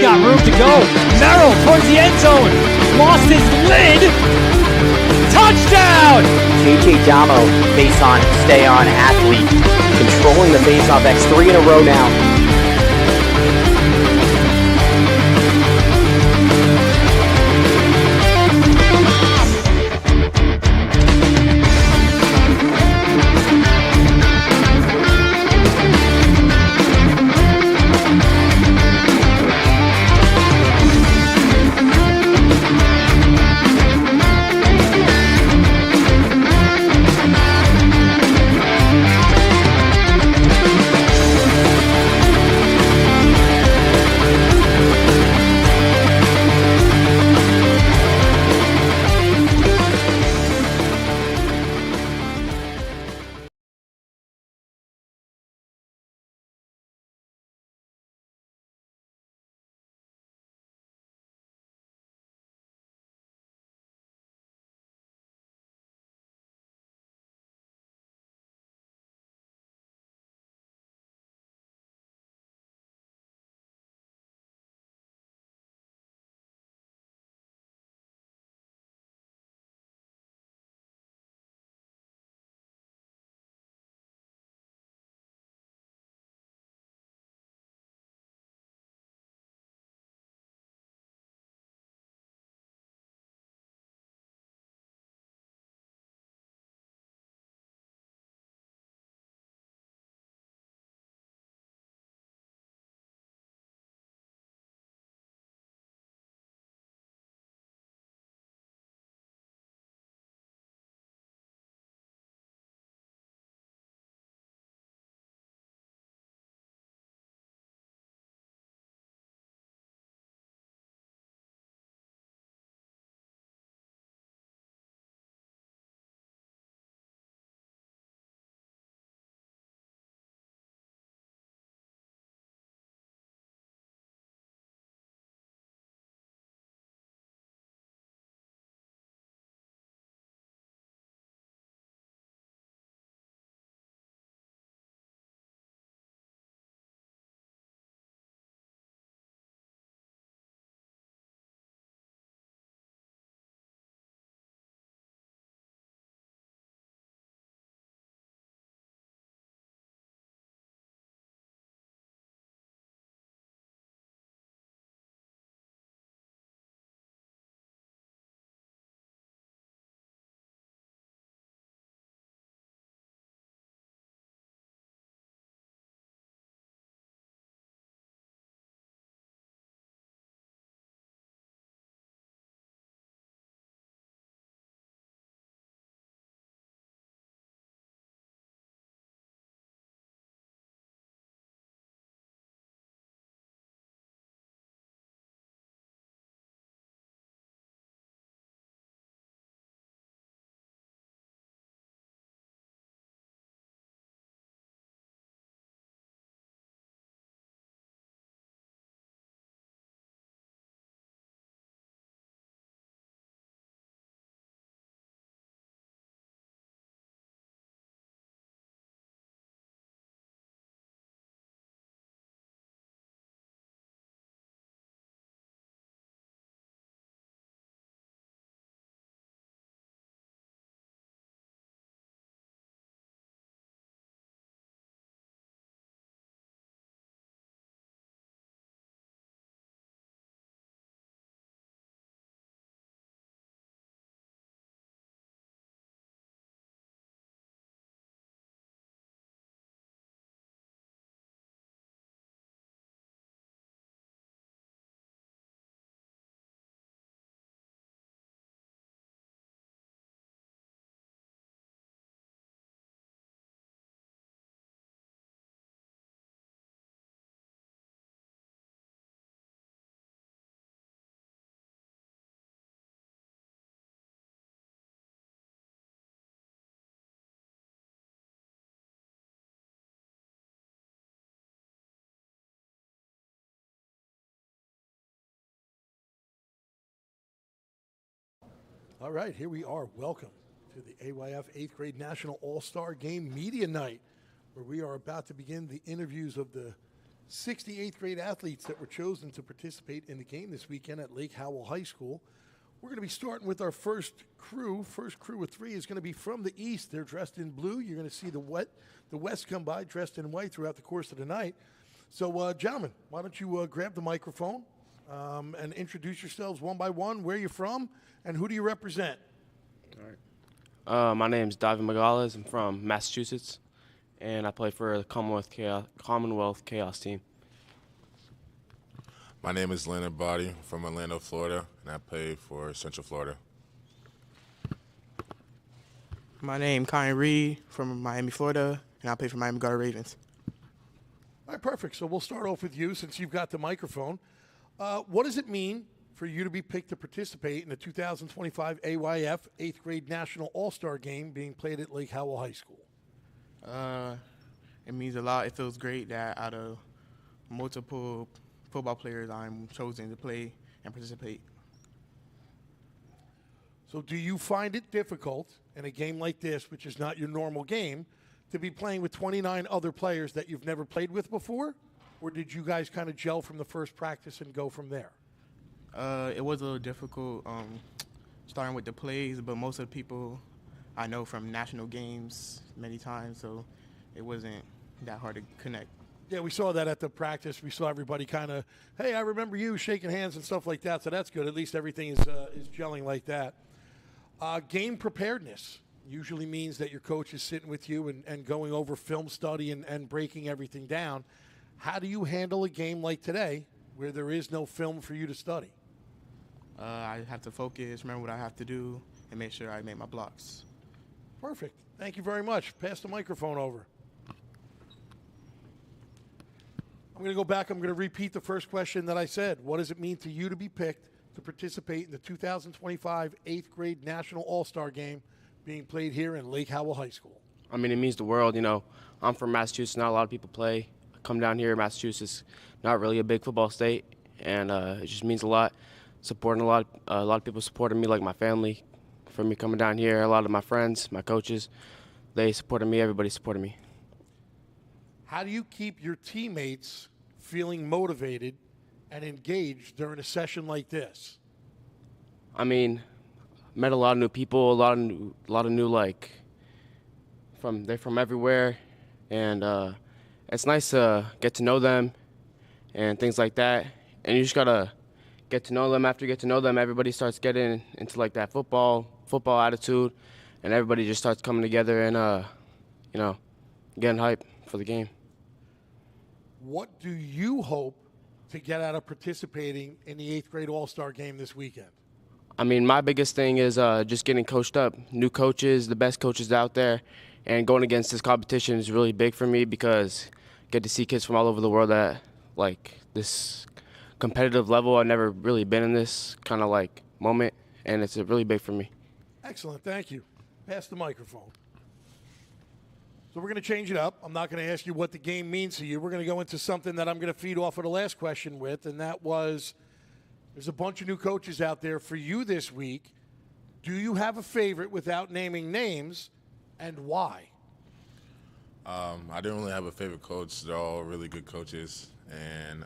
got room to go. Merrill towards the end zone. Lost his lid. Touchdown! JJ Damo, face on, stay on athlete. Controlling the face-off X 3 in a row now. All right, here we are. Welcome to the AYF 8th Grade National All-Star Game Media Night, where we are about to begin the interviews of the 68th grade athletes that were chosen to participate in the game this weekend at Lake Howell High School. We're going to be starting with our first crew. First crew of three is going to be from the east. They're dressed in blue. You're going to see the west come by dressed in white throughout the course of the night. So, gentlemen, why don't you grab the microphone and introduce yourselves one by one, where you're from, and who do you represent? All right. My name is David Magales. I'm from Massachusetts, and I play for the Commonwealth Chaos team. My name is Leonard Body from Orlando, Florida, and I play for Central Florida. My name is Kyan Reed from Miami, Florida, and I play for Miami Garter Ravens. All right, perfect. So we'll start off with you since you've got the microphone. What does it mean for you to be picked to participate in the 2025 AYF 8th grade National All-Star Game being played at Lake Howell High School? It means a lot. It feels great that out of multiple football players, I'm chosen to play and participate. So do you find it difficult in a game like this, which is not your normal game, to be playing with 29 other players that you've never played with before? Or did you guys kind of gel from the first practice and go from there? It was a little difficult starting with the plays, but most of the people I know from national games many times, so it wasn't that hard to connect. Yeah, we saw that at the practice. We saw everybody kind of, hey, I remember you, shaking hands and stuff like that. So that's good. At least everything is gelling like that. Game preparedness usually means that your coach is sitting with you and going over film study and breaking everything down. How do you handle a game like today where there is no film for you to study? I have to focus, remember what I have to do, and make sure I make my blocks. Perfect. Thank you very much. Pass the microphone over. I'm going to go back. I'm going to repeat the first question that I said. What does it mean to you to be picked to participate in the 2025 8th grade National All-Star Game being played here in Lake Howell High School? I mean, it means the world. You know, I'm from Massachusetts. Not a lot of people play. I come down here, Massachusetts, not really a big football state, and it just means a lot. Supporting a lot of people supporting me, like my family, for me coming down here. A lot of my friends, my coaches, they supported me. Everybody supported me. How do you keep your teammates feeling motivated and engaged during a session like this? I mean, met a lot of new people, a lot of new like they're from everywhere, and it's nice to get to know them and things like that. And you just gotta get to know them. After you get to know them, everybody starts getting into like that football attitude, and everybody just starts coming together and getting hype for the game. What do you hope to get out of participating in the 8th grade All-Star Game this weekend? I mean, my biggest thing is just getting coached up. New coaches, the best coaches out there, and going against this competition is really big for me because I get to see kids from all over the world at like this competitive level. I've never really been in this kind of like moment, and it's really big for me. Excellent, thank you. Pass the microphone. So we're going to change it up. I'm not going to ask you what the game means to you. We're going to go into something that I'm going to feed off of the last question with, and that was, there's a bunch of new coaches out there for you this week. Do you have a favorite without naming names, and why? I didn't really have a favorite coach. They're all really good coaches, and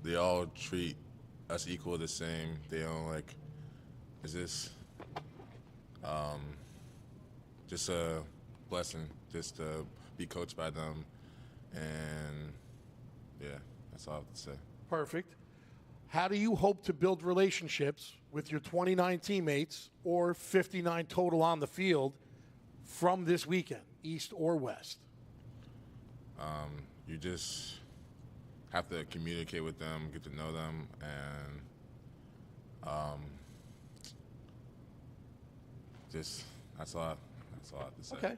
they all treat us equal the same. They don't like, is this just a blessing just to be coached by them, and yeah, that's all I have to say. Perfect. How do you hope to build relationships with your 29 teammates or 59 total on the field from this weekend, east or west? You just have to communicate with them, get to know them, and that's all I have to say. Okay.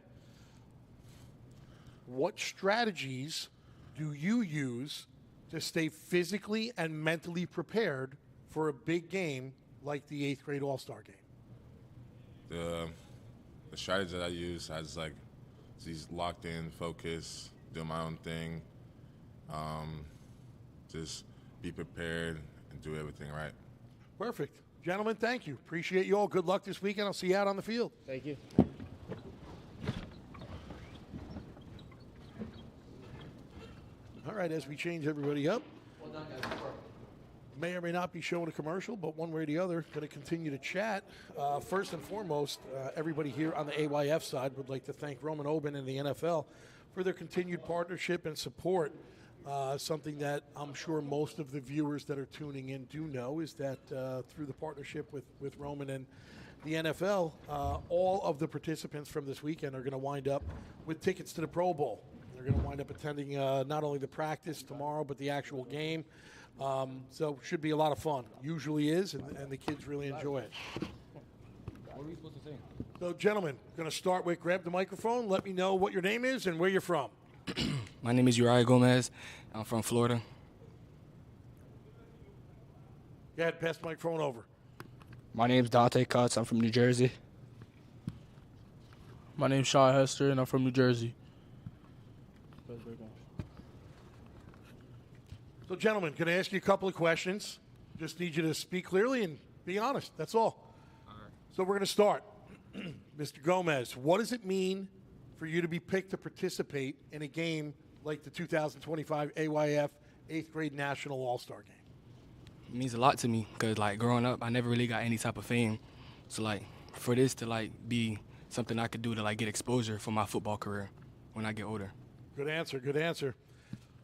What strategies do you use to stay physically and mentally prepared for a big game like the 8th grade All-Star Game? The strategy that I use, I just like these locked in, focus, do my own thing, just be prepared and do everything right. Perfect. Gentlemen, thank you. Appreciate you all. Good luck this weekend. I'll see you out on the field. Thank you. All right, as we change everybody up. May or may not be showing a commercial, but one way or the other, going to continue to chat. First and foremost, everybody here on the AYF side would like to thank Roman Oben and the NFL for their continued partnership and support. Something that I'm sure most of the viewers that are tuning in do know is that through the partnership with Roman and the NFL, all of the participants from this weekend are going to wind up with tickets to the Pro Bowl. They're going to wind up attending not only the practice tomorrow, but the actual game. So should be a lot of fun. Usually is, and the kids really enjoy it. What are we supposed to say? So, gentlemen, going to start with grab the microphone. Let me know what your name is and where you're from. My name is Uriah Gomez. I'm from Florida. Go ahead, pass the microphone over. My name is Dante Cutts. I'm from New Jersey. My name's Shaw Hester, and I'm from New Jersey. So, gentlemen, can I ask you a couple of questions? Just need you to speak clearly and be honest. That's all. So we're going to start. Mr. Gomez, what does it mean for you to be picked to participate in a game like the 2025 AYF 8th grade National All-Star Game? It means a lot to me because, like, growing up, I never really got any type of fame. So, like, for this to, like, be something I could do to, like, get exposure for my football career when I get older. Good answer, good answer.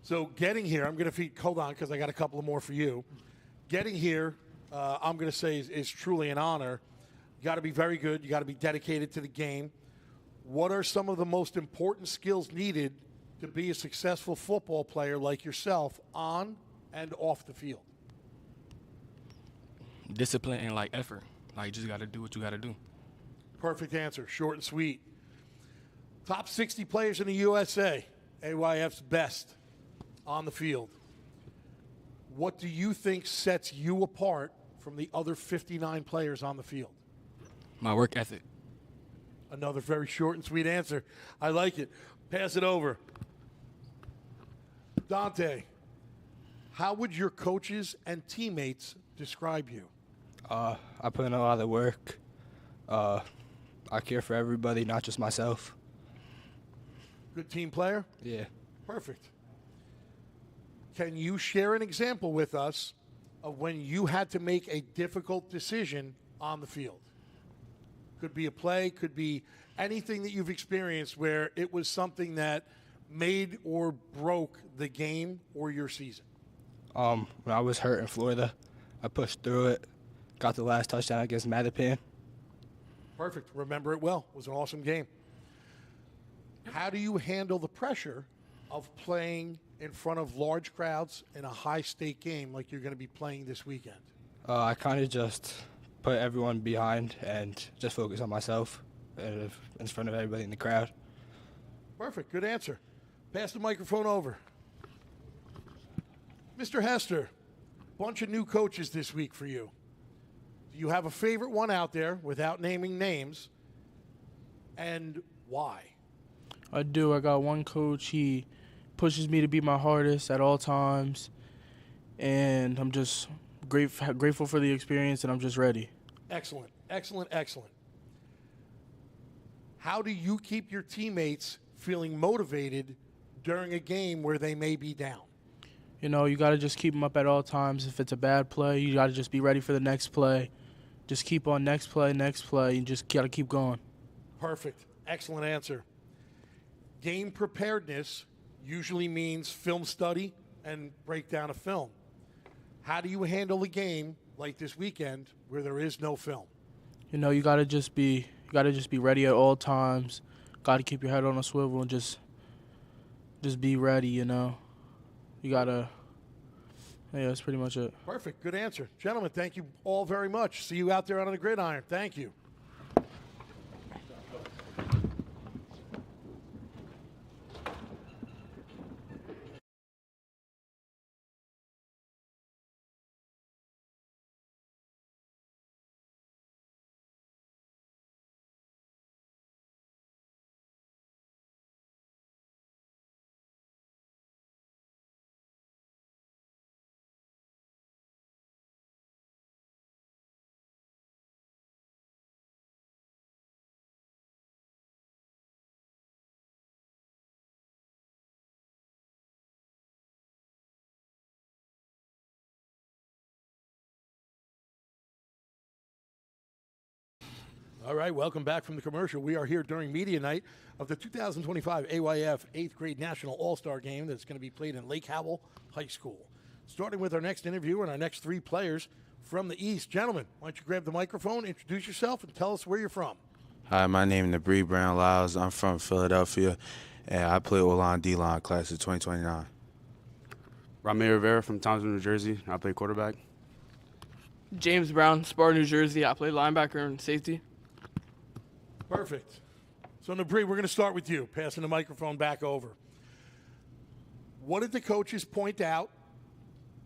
So getting here, I'm going to hold on because I got a couple of more for you. Getting here, I'm going to say is truly an honor. You got to be very good. You got to be dedicated to the game. What are some of the most important skills needed to be a successful football player like yourself on and off the field? Discipline and, like, effort. Like, you just got to do what you got to do. Perfect answer, short and sweet. Top 60 players in the USA, AYF's best on the field. What do you think sets you apart from the other 59 players on the field? My work ethic. Another very short and sweet answer. I like it. Pass it over. Dante, how would your coaches and teammates describe you? I put in a lot of work. I care for everybody, not just myself. Good team player? Yeah. Perfect. Can you share an example with us of when you had to make a difficult decision on the field? Could be a play, could be anything that you've experienced where it was something that made or broke the game or your season. When I was hurt in Florida, I pushed through it, got the last touchdown against Mattapan. Perfect. Remember it well. It was an awesome game. How do you handle the pressure of playing in front of large crowds in a high-stake game like you're going to be playing this weekend? I kind of just put everyone behind and just focus on myself in front of everybody in the crowd. Perfect. Good answer. Pass the microphone over. Mr. Hester, bunch of new coaches this week for you. Do you have a favorite one out there without naming names, and why? I do. I got one coach. He pushes me to be my hardest at all times, and I'm just grateful for the experience, and I'm just ready. Excellent, excellent, excellent. How do you keep your teammates feeling motivated during a game where they may be down? You know, you got to just keep them up at all times. If it's a bad play, you got to just be ready for the next play. Just keep on next play, you just got to keep going. Perfect. Excellent answer. Game preparedness usually means film study and breakdown of film. How do you handle a game like this weekend where there is no film? You know, you got to just be ready at all times. Got to keep your head on a swivel and just be ready, you know. You got to Yeah, that's pretty much it. Perfect. Good answer. Gentlemen, thank you all very much. See you out there on the gridiron. Thank you. All right, welcome back from the commercial. We are here during media night of the 2025 AYF 8th grade National All-Star Game that's going to be played in Lake Howell High School. Starting with our next interview and our next three players from the East. Gentlemen, why don't you grab the microphone, introduce yourself, and tell us where you're from. Hi, my name is Nabri Brown Lyles. I'm from Philadelphia, and I play O-line, D-line, class of 2029. Ramir Rivera from Townsend, New Jersey. I play quarterback. James Brown, Sparta, New Jersey. I play linebacker and safety. Perfect. So, Nabri, we're going to start with you, passing the microphone back over. What did the coaches point out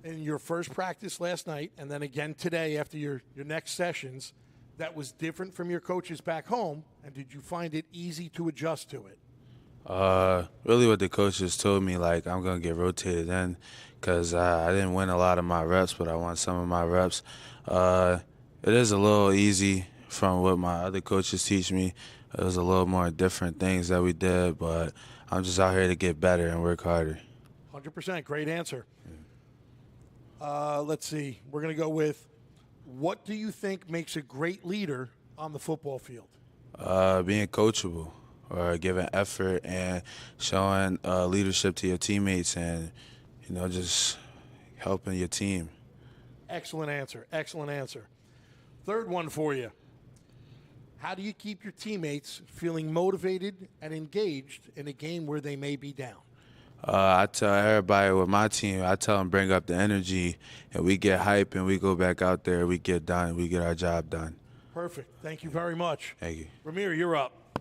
in your first practice last night and then again today after your next sessions that was different from your coaches back home, and did you find it easy to adjust to it? Really what the coaches told me, like, I'm going to get rotated in because I didn't win a lot of my reps, but I won some of my reps. It is a little easy from what my other coaches teach me. It was a little more different things that we did, but I'm just out here to get better and work harder. 100%. Great answer. Let's see. We're going to go with, what do you think makes a great leader on the football field? Being coachable or giving effort and showing leadership to your teammates and, just helping your team. Excellent answer. Excellent answer. Third one for you. How do you keep your teammates feeling motivated and engaged in a game where they may be down? I tell everybody with my team, I tell them bring up the energy, and we get hype, and we go back out there, we get done, we get our job done. Perfect. Thank you very much. Thank you. Ramir, you're up.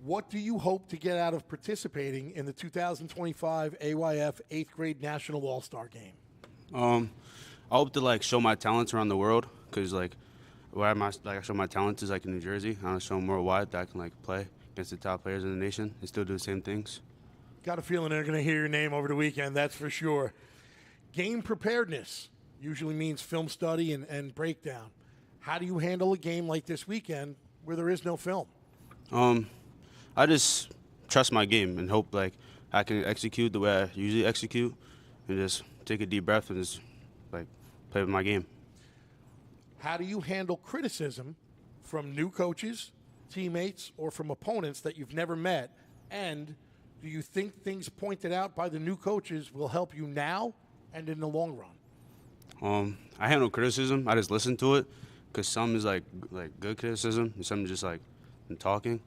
What do you hope to get out of participating in the 2025 AYF 8th grade National All-Star Game? I hope to show my talents around the world, because where I show my talents is in New Jersey. I want to show them worldwide that I can play against the top players in the nation and still do the same things. Got a feeling they're going to hear your name over the weekend, that's for sure. Game preparedness usually means film study and breakdown. How do you handle a game like this weekend where there is no film? I just trust my game and hope I can execute the way I usually execute and just take a deep breath and just play with my game. How do you handle criticism from new coaches, teammates, or from opponents that you've never met? And do you think things pointed out by the new coaches will help you now and in the long run? I handle criticism. I just listen to it, because some is good criticism and some just I'm talking.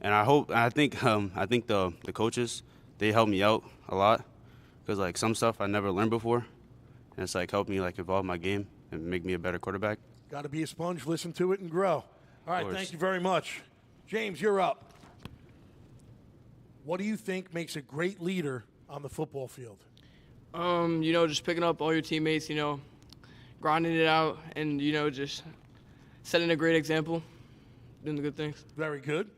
And I think the coaches, they help me out a lot, because some stuff I never learned before, and it's helped me evolve my game and make me a better quarterback. Got to be a sponge, listen to it, and grow. All right, thank you very much. James, you're up. What do you think makes a great leader on the football field? Just picking up all your teammates, grinding it out, and, just setting a great example, doing the good things. Very good.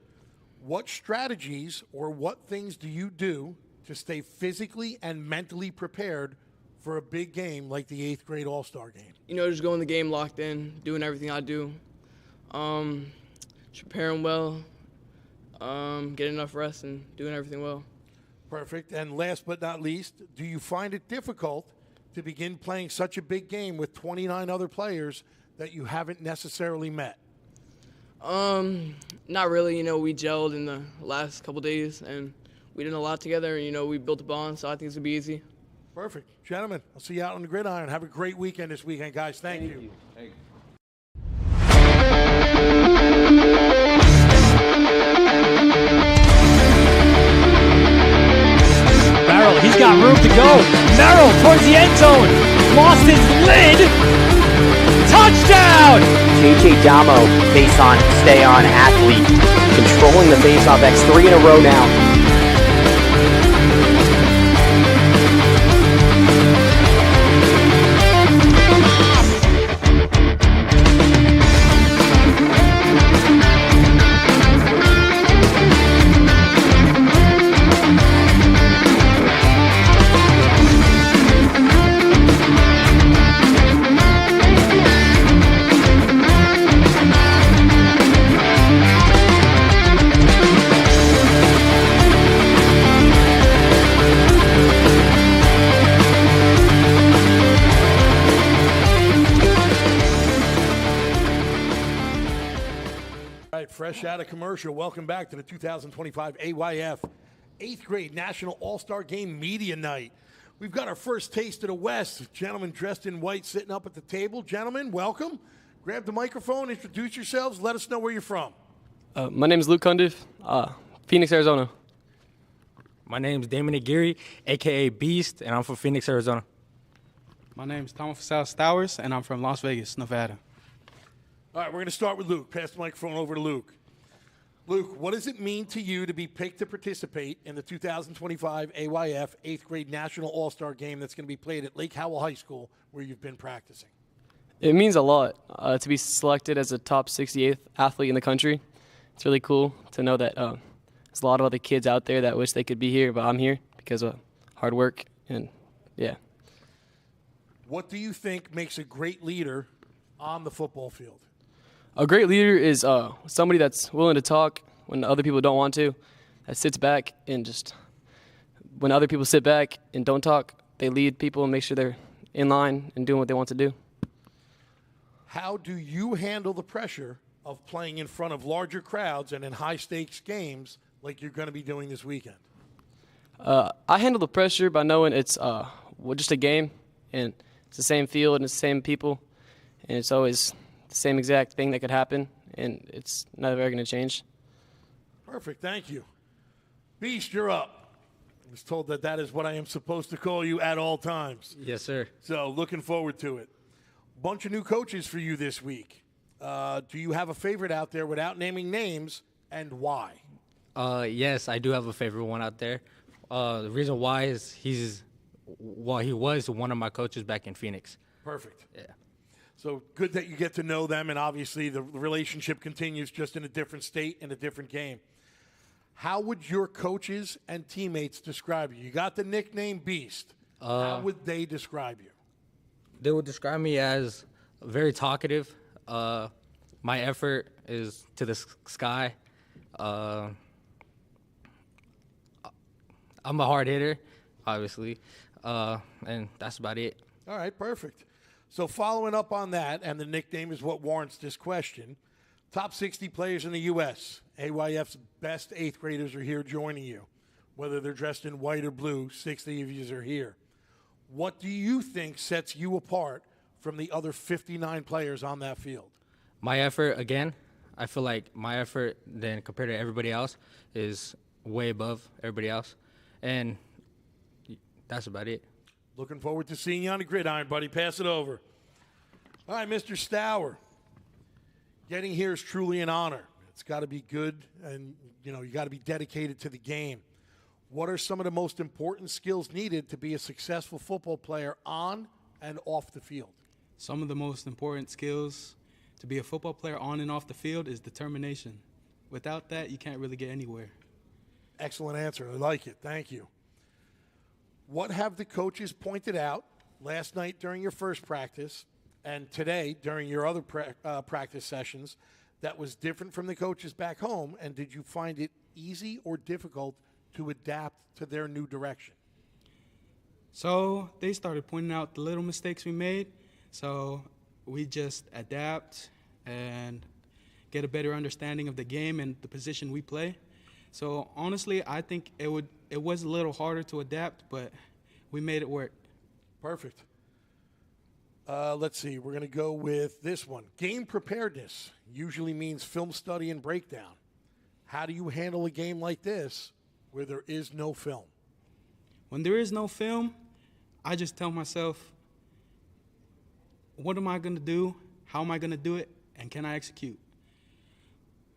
What strategies or what things do you do to stay physically and mentally prepared for a big game like the 8th grade All-Star Game? Just going the game locked in, doing everything I do. Just preparing well, getting enough rest, and doing everything well. Perfect. And last but not least, do you find it difficult to begin playing such a big game with 29 other players that you haven't necessarily met? Not really. We gelled in the last couple days, and we did a lot together. We built a bond, so I think it's going to be easy. Perfect. Gentlemen, I'll see you out on the gridiron. Have a great weekend this weekend, guys. Thank you. Thank you. Merrill, he's got room to go. Merrill towards the end zone. Lost his lid. Touchdown! JJ Damo, face on, stay on athlete. Controlling the face-off X 3 in a row now. Fresh out of commercial, welcome back to the 2025 AYF 8th grade National All-Star Game Media Night. We've got our first taste of the West. Gentlemen dressed in white sitting up at the table. Gentlemen, welcome. Grab the microphone, introduce yourselves, let us know where you're from. My name is Luke Cundiff, Phoenix, Arizona. My name is Damon Aguirre, a.k.a. Beast, and I'm from Phoenix, Arizona. My name is Thomas Stowers, and I'm from Las Vegas, Nevada. All right, we're going to start with Luke. Pass the microphone over to Luke. Luke, what does it mean to you to be picked to participate in the 2025 AYF 8th grade National All-Star Game that's going to be played at Lake Howell High School where you've been practicing? It means a lot to be selected as a top 68th athlete in the country. It's really cool to know that there's a lot of other kids out there that wish they could be here, but I'm here because of hard work and, yeah. What do you think makes a great leader on the football field? A great leader is somebody that's willing to talk when other people don't want to, that sits back and just, when other people sit back and don't talk, they lead people and make sure they're in line and doing what they want to do. How do you handle the pressure of playing in front of larger crowds and in high-stakes games like you're going to be doing this weekend? I handle the pressure by knowing it's just a game, and it's the same field and it's the same people, and it's always the same exact thing that could happen, and it's never going to change. Perfect. Thank you. Beast, you're up. I was told that that is what I am supposed to call you at all times. Yes, sir. So looking forward to it. Bunch of new coaches for you this week. Do you have a favorite out there without naming names, and why? Yes, I do have a favorite one out there. The reason why is he was one of my coaches back in Phoenix. Perfect. Yeah. So good that you get to know them, and obviously the relationship continues just in a different state and a different game. How would your coaches and teammates describe you? You got the nickname Beast. How would they describe you? They would describe me as very talkative. My effort is to the sky. I'm a hard hitter, obviously, and that's about it. All right, perfect. So following up on that, and the nickname is what warrants this question, top 60 players in the U.S., AYF's best 8th graders are here joining you. Whether they're dressed in white or blue, 60 of you are here. What do you think sets you apart from the other 59 players on that field? My effort, again, I feel like my effort, then compared to everybody else, is way above everybody else. And that's about it. Looking forward to seeing you on the gridiron, buddy. Pass it over. All right, Mr. Stour. Getting here is truly an honor. It's got to be good, and, you got to be dedicated to the game. What are some of the most important skills needed to be a successful football player on and off the field? Some of the most important skills to be a football player on and off the field is determination. Without that, you can't really get anywhere. Excellent answer. I like it. Thank you. What have the coaches pointed out last night during your first practice and today during your other practice sessions that was different from the coaches back home, and did you find it easy or difficult to adapt to their new direction? So they started pointing out the little mistakes we made, so we just adapt and get a better understanding of the game and the position we play. So honestly, I think it was a little harder to adapt, but we made it work. Perfect. Let's see. We're going to go with this one. Game preparedness usually means film study and breakdown. How do you handle a game like this where there is no film? When there is no film, I just tell myself, what am I going to do? How am I going to do it? And can I execute?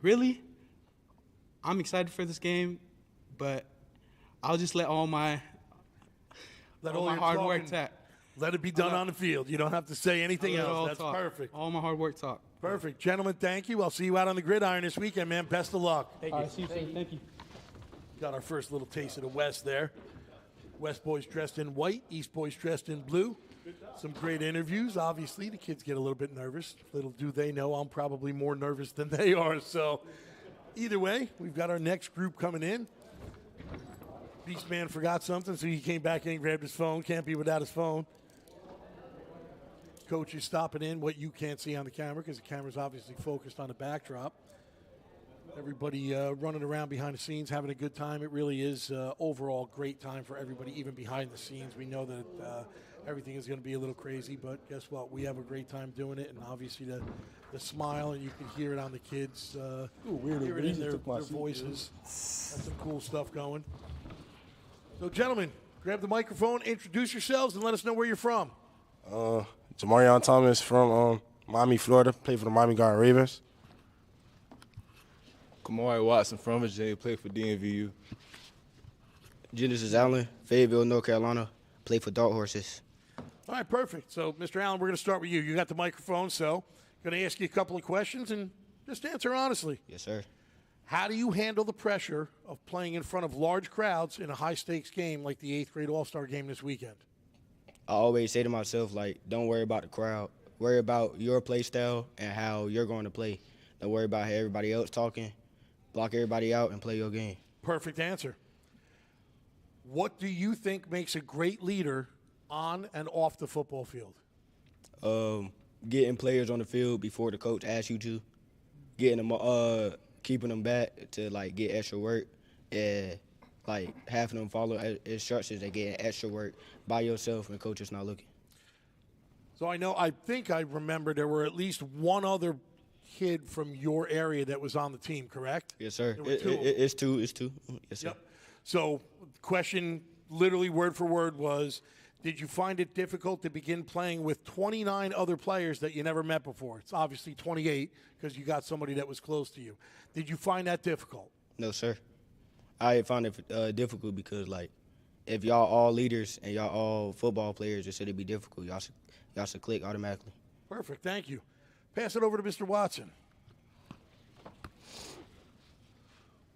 Really? I'm excited for this game, but I'll just let all my hard work talk. Let it be done on the field. You don't have to say anything else. That's perfect. All my hard work talk. Perfect. Gentlemen, thank you. I'll see you out on the gridiron this weekend, man. Best of luck. Thank you. See you soon. Thank you. Got our first little taste of the West there. West boys dressed in white, East boys dressed in blue. Some great interviews. Obviously, the kids get a little bit nervous. Little do they know I'm probably more nervous than they are. So either way, we've got our next group coming in. Beast Man forgot something, so he came back in and grabbed his phone. Can't be without his phone. Coach is stopping in what you can't see on the camera because the camera's obviously focused on the backdrop. Everybody running around behind the scenes, having a good time. It really is overall great time for everybody, even behind the scenes. We know that everything is going to be a little crazy, but guess what? We have a great time doing it, and obviously the smile, and you can hear it on the kids. Hear it in their voices. That's some cool stuff going. So, gentlemen, grab the microphone, introduce yourselves, and let us know where you're from. Jamarion Thomas from Miami, Florida. Play for the Miami Garden Ravens. Kamari Watson from Virginia. Play for DMVU. Genesis Allen, Fayetteville, North Carolina. Play for Dark Horses. All right, perfect. So, Mr. Allen, we're going to start with you. You got the microphone, so I'm going to ask you a couple of questions and just answer honestly. Yes, sir. How do you handle the pressure of playing in front of large crowds in a high-stakes game like the 8th grade All-Star game this weekend? I always say to myself, like, don't worry about the crowd. Worry about your play style and how you're going to play. Don't worry about how everybody else talking. Block everybody out and play your game. Perfect answer. What do you think makes a great leader on and off the football field? Getting players on the field before the coach asks you to. Getting them, keeping them back to, like, get extra work. And, like, having them follow instructions and getting extra work by yourself when coach is not looking. So I think I remember there were at least one other kid from your area that was on the team, correct? Yes, sir. It's two. Yes, sir. Yep. So the question, literally word for word, was, did you find it difficult to begin playing with 29 other players that you never met before? It's obviously 28 because you got somebody that was close to you. Did you find that difficult? No, sir. I found it difficult because, like, if y'all all leaders and y'all all football players, it should be difficult. Y'all should click automatically. Perfect. Thank you. Pass it over to Mr. Watson.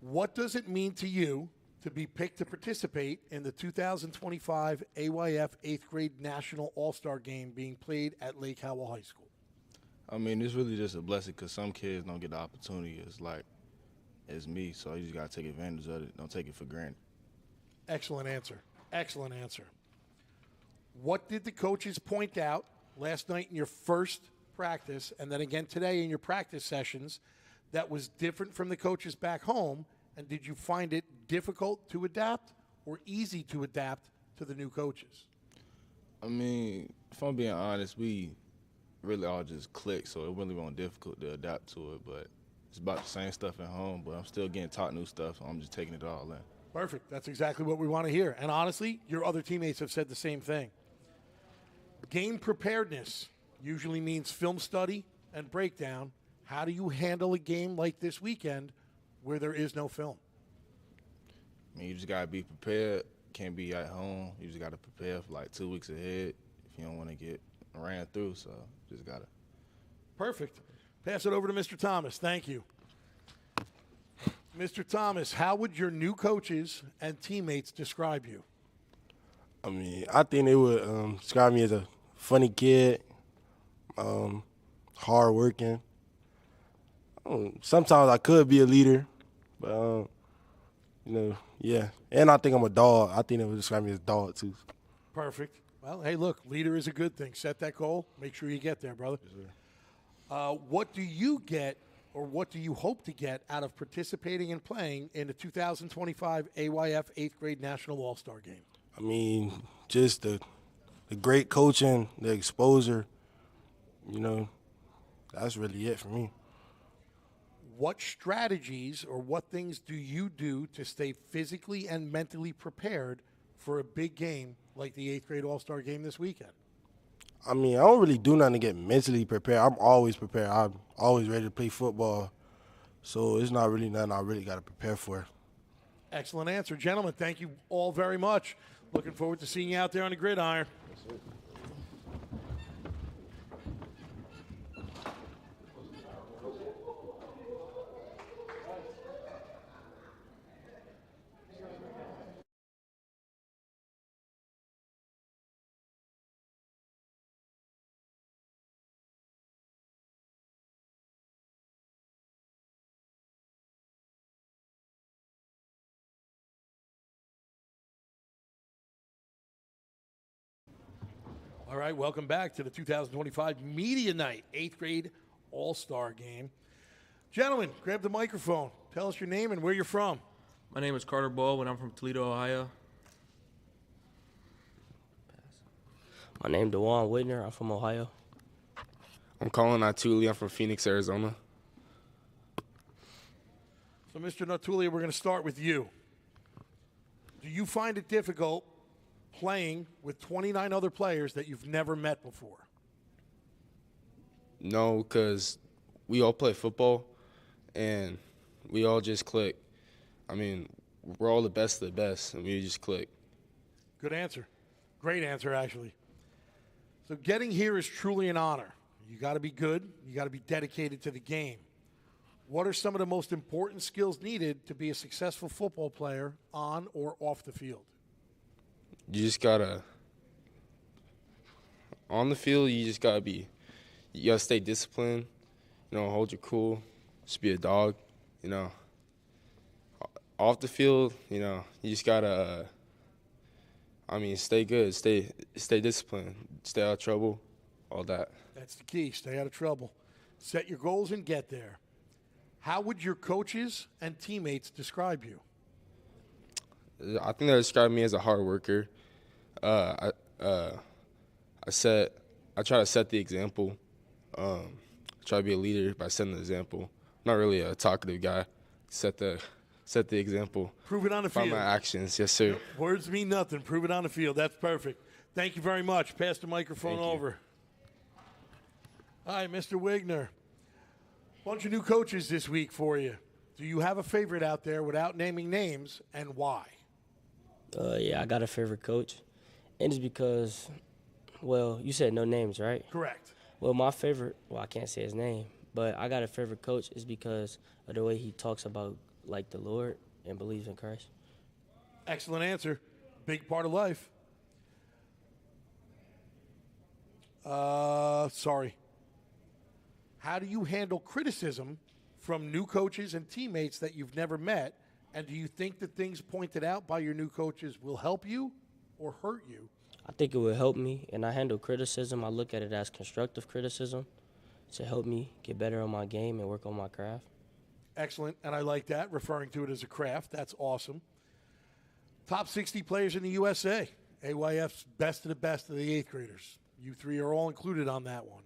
What does it mean to you to be picked to participate in the 2025 AYF 8th grade National All-Star Game being played at Lake Howell High School? I mean, it's really just a blessing because some kids don't get the opportunity as me, so you just got to take advantage of it. Don't take it for granted. Excellent answer. Excellent answer. What did the coaches point out last night in your first practice and then again today in your practice sessions that was different from the coaches back home? And did you find it difficult to adapt or easy to adapt to the new coaches? I mean, if I'm being honest, we really all just clicked, so it really wasn't difficult to adapt to it. But it's about the same stuff at home, but I'm still getting taught new stuff, so I'm just taking it all in. Perfect. That's exactly what we want to hear. And honestly, your other teammates have said the same thing. Game preparedness usually means film study and breakdown. How do you handle a game like this weekend where there is no film? I mean, you just got to be prepared. Can't be at home. You just got to prepare for like 2 weeks ahead if you don't want to get ran through. So just got to. Perfect. Pass it over to Mr. Thomas. Thank you. Mr. Thomas, how would your new coaches and teammates describe you? I mean, I think they would describe me as a funny kid, hard-working. Sometimes I could be a leader, but, yeah. And I think I'm a dog. I think they would describe me as a dog, too. Perfect. Well, hey, look, leader is a good thing. Set that goal. Make sure you get there, brother. Yes, what do you get or what do you hope to get out of participating and playing in the 2025 AYF 8th grade National All-Star Game? I mean, just the great coaching, the exposure, that's really it for me. What strategies or what things do you do to stay physically and mentally prepared for a big game like the 8th grade All-Star Game this weekend? I mean, I don't really do nothing to get mentally prepared. I'm always prepared. I'm always ready to play football. So it's not really nothing I really got to prepare for. Excellent answer. Gentlemen, thank you all very much. Looking forward to seeing you out there on the gridiron. All right, welcome back to the 2025 Media Night 8th grade All-Star Game. Gentlemen, grab the microphone. Tell us your name and where you're from. My name is Carter Baldwin. I'm from Toledo, Ohio. My name DeJuan Whitner. I'm from Ohio. I'm Colin Atuli. I'm from Phoenix, Arizona. So, Mr. Natuli, we're going to start with you. Do you find it difficult playing with 29 other players that you've never met before? No, because we all play football, and we all just click. I mean, we're all the best of the best, and we just click. Good answer. Great answer, actually. So getting here is truly an honor. You got to be good. You got to be dedicated to the game. What are some of the most important skills needed to be a successful football player on or off the field? You just got to – on the field, you just got to be – you got to stay disciplined, hold your cool, just be a dog, Off the field, you just got to stay good, stay disciplined, stay out of trouble, all that. That's the key. Stay out of trouble. Set your goals and get there. How would your coaches and teammates describe you? I think they describe me as a hard worker. I try to set the example. Try to be a leader by setting the example. I'm not really a talkative guy. Set the example. Prove it on the by field. my actions, yes, sir. Words mean nothing. Prove it on the field. That's perfect. Thank you very much. Pass the microphone over. All right, Mr. Wigner. Bunch of new coaches this week for you. Do you have a favorite out there without naming names, and why? Yeah, I got a favorite coach, and it's because, well, you said no names, right? Correct. Well, my favorite, I can't say his name, but I got a favorite coach is because of the way he talks about, like, the Lord and believes in Christ. Excellent answer. Big part of life. Sorry. How do you handle criticism from new coaches and teammates that you've never met? And do you think the things pointed out by your new coaches will help you or hurt you? I think it will help me, and I handle criticism. I look at it as constructive criticism to help me get better on my game and work on my craft. Excellent, and I like that, referring to it as a craft. That's awesome. Top 60 players in the USA. AYF's best of the eighth graders. You three are all included on that one.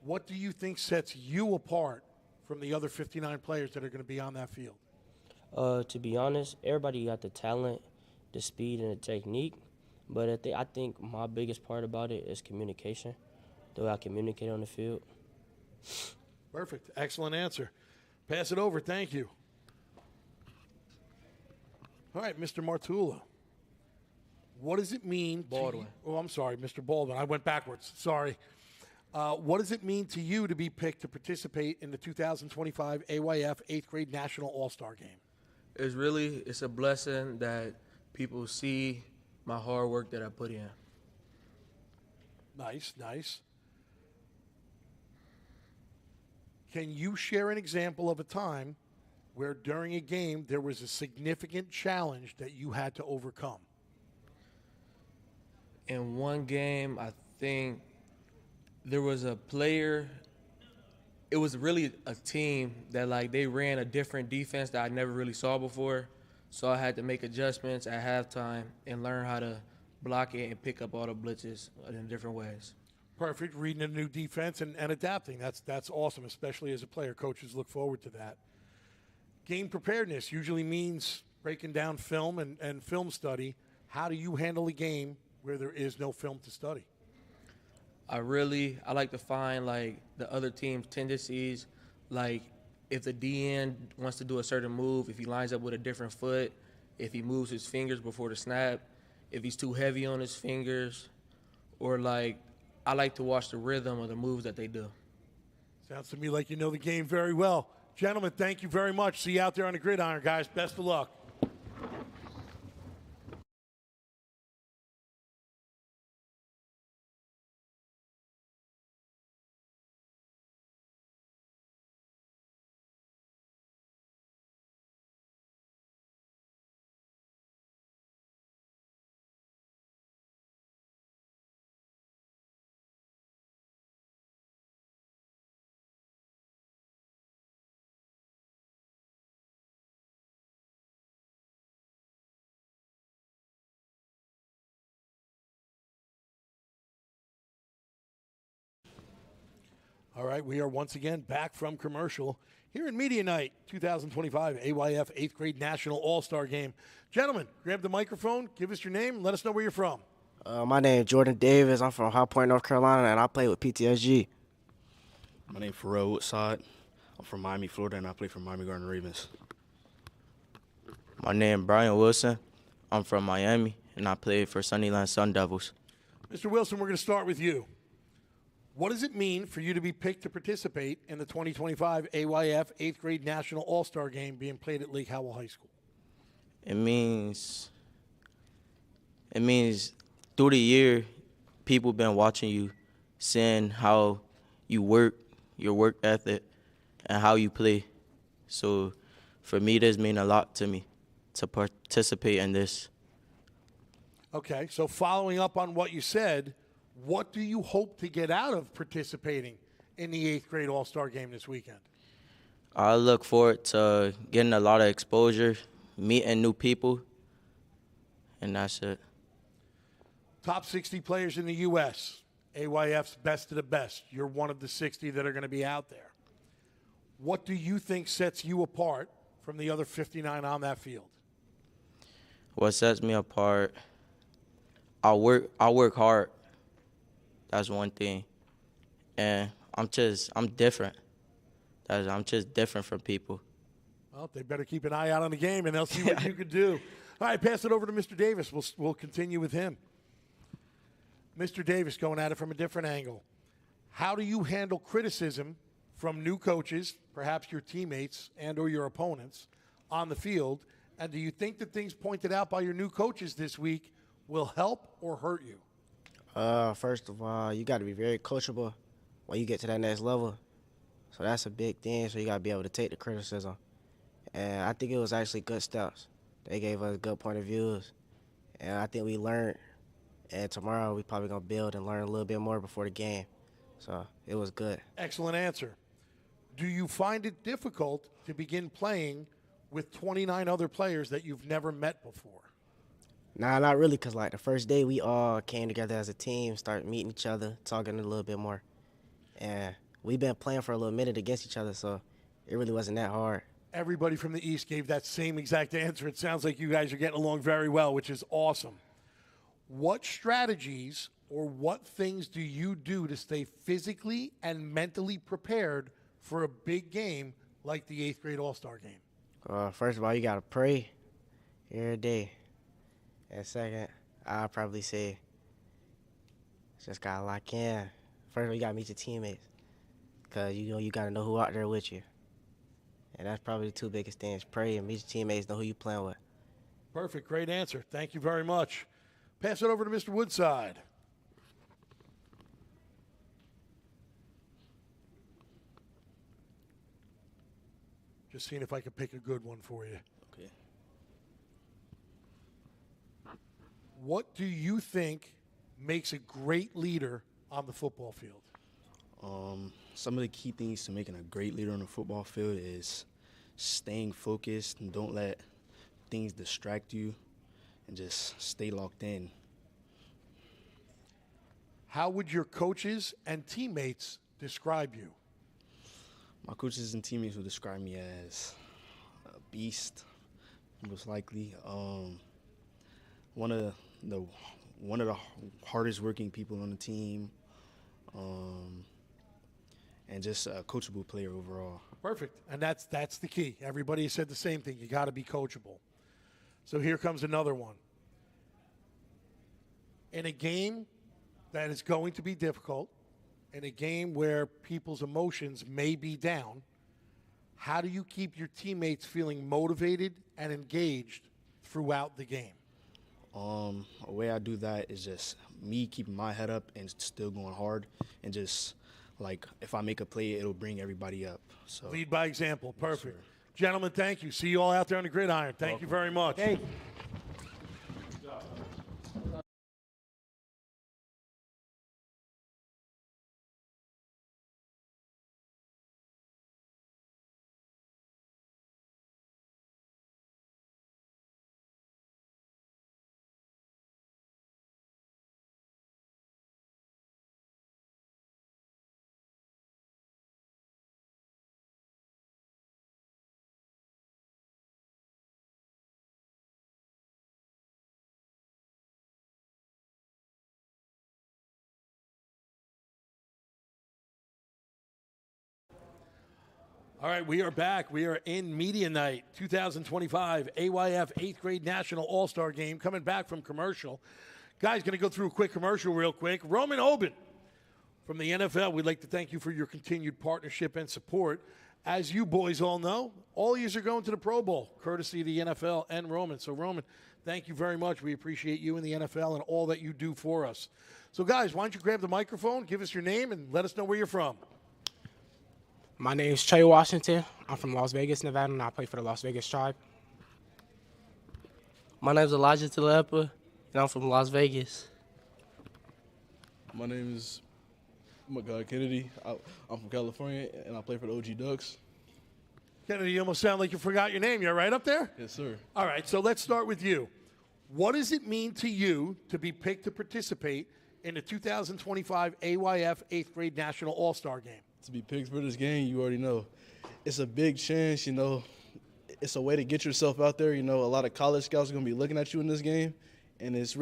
What do you think sets you apart from the other 59 players that are going to be on that field? To be honest, everybody got the talent, the speed, and the technique. But I think my biggest part about it is communication, the way I communicate on the field. Perfect. Excellent answer. Pass it over. Thank you. All right, Mr. Martula. What does it mean Baldwin. I'm sorry, Mr. Baldwin. I went backwards. Sorry. What does it mean to you to be picked to participate in the 2025 AYF 8th grade National All-Star Game? It's a blessing that people see my hard work that I put in. Nice, nice. Can you share an example of a time where during a game there was a significant challenge that you had to overcome? In one game, I think there was a player. It was really a team that they ran a different defense that I never really saw before. So I had to make adjustments at halftime and learn how to block it and pick up all the blitzes in different ways. Perfect. Reading a new defense and adapting. That's awesome, especially as a player. Coaches look forward to that. Game preparedness usually means breaking down film and film study. How do you handle a game where there is no film to study? I like to find the other team's tendencies, if the DN wants to do a certain move, if he lines up with a different foot, if he moves his fingers before the snap, if he's too heavy on his fingers, or I like to watch the rhythm of the moves that they do. Sounds to me like you know the game very well. Gentlemen, thank you very much. See you out there on the gridiron, guys. Best of luck. All right, we are once again back from commercial here in Media Night 2025 AYF 8th grade National All-Star Game. Gentlemen, grab the microphone, give us your name, and let us know where you're from. My name is Jordan Davis. I'm from High Point, North Carolina, and I play with PTSG. My name is Pharrell Woodside. I'm from Miami, Florida, and I play for Miami Garden Ravens. My name is Brian Wilson. I'm from Miami, and I play for Sunnyland Sun Devils. Mr. Wilson, we're going to start with you. What does it mean for you to be picked to participate in the 2025 AYF 8th grade National All-Star Game being played at Lake Howell High School? It means through the year, people been watching you, seeing how you work, your work ethic, and how you play. So for me, this means a lot to me to participate in this. Okay, so following up on what you said, what do you hope to get out of participating in the 8th grade All-Star Game this weekend? I look forward to getting a lot of exposure, meeting new people, and that's it. Top 60 players in the U.S., AYF's best of the best. You're one of the 60 that are going to be out there. What do you think sets you apart from the other 59 on that field? What sets me apart, I work hard. That's one thing. And I'm different. I'm just different from people. Well, they better keep an eye out on the game, and they'll see what you can do. All right, pass it over to Mr. Davis. We'll continue with him. Mr. Davis, going at it from a different angle. How do you handle criticism from new coaches, perhaps your teammates and or your opponents, on the field? And do you think that things pointed out by your new coaches this week will help or hurt you? First of all, you got to be very coachable when you get to that next level. So that's a big thing. So you got to be able to take the criticism. And I think it was actually good steps. They gave us good point of views. And I think we learned. And tomorrow we probably going to build and learn a little bit more before the game. So it was good. Excellent answer. Do you find it difficult to begin playing with 29 other players that you've never met before? Nah, not really, because, like, the first day we all came together as a team, started meeting each other, talking a little bit more. And we've been playing for a little minute against each other, so it really wasn't that hard. Everybody from the East gave that same exact answer. It sounds like you guys are getting along very well, which is awesome. What strategies or what things do you do to stay physically and mentally prepared for a big game like the 8th grade All-Star Game? First of all, you got to pray every day. And second, I'll probably say just got to lock in. First of all, you got to meet your teammates because, you got to know who out there with you. And that's probably the two biggest things. Pray and meet your teammates, know who you playing with. Perfect. Great answer. Thank you very much. Pass it over to Mr. Woodside. Just seeing if I can pick a good one for you. Okay. What do you think makes a great leader on the football field? Some of the key things to making a great leader on the football field is staying focused and don't let things distract you and just stay locked in. How would your coaches and teammates describe you? My coaches and teammates would describe me as a beast, most likely. One of the hardest working people on the team, and just a coachable player overall. Perfect, and that's the key. Everybody said the same thing. You got to be coachable. So here comes another one. In a game that is going to be difficult, in a game where people's emotions may be down, how do you keep your teammates feeling motivated and engaged throughout the game? A way I do that is just me keeping my head up and still going hard, and just like if I make a play, it'll bring everybody up. So lead by example. Perfect. Gentlemen, thank you. See you all out there on the gridiron. Thank you very much. Thank you. All right, we are back. We are in Media Night 2025 AYF 8th grade National All-Star Game coming back from commercial. Guys, going to go through a quick commercial real quick. Roman Oben from the NFL, we'd like to thank you for your continued partnership and support. As you boys all know, all yous are going to the Pro Bowl, courtesy of the NFL and Roman. So, Roman, thank you very much. We appreciate you and the NFL and all that you do for us. So, guys, why don't you grab the microphone, give us your name, and let us know where you're from. My name is Trey Washington. I'm from Las Vegas, Nevada, and I play for the Las Vegas Tribe. My name is Elijah Telepa, and I'm from Las Vegas. My name is Kennedy. I'm from California, and I play for the OG Ducks. Kennedy, you almost sound like you forgot your name. You're right up there? Yes, sir. All right, so let's start with you. What does it mean to you to be picked to participate in the 2025 AYF 8th grade National All-Star Game? To be picked for this game, you already know. It's a big chance, It's a way to get yourself out there. A lot of college scouts are going to be looking at you in this game, and it's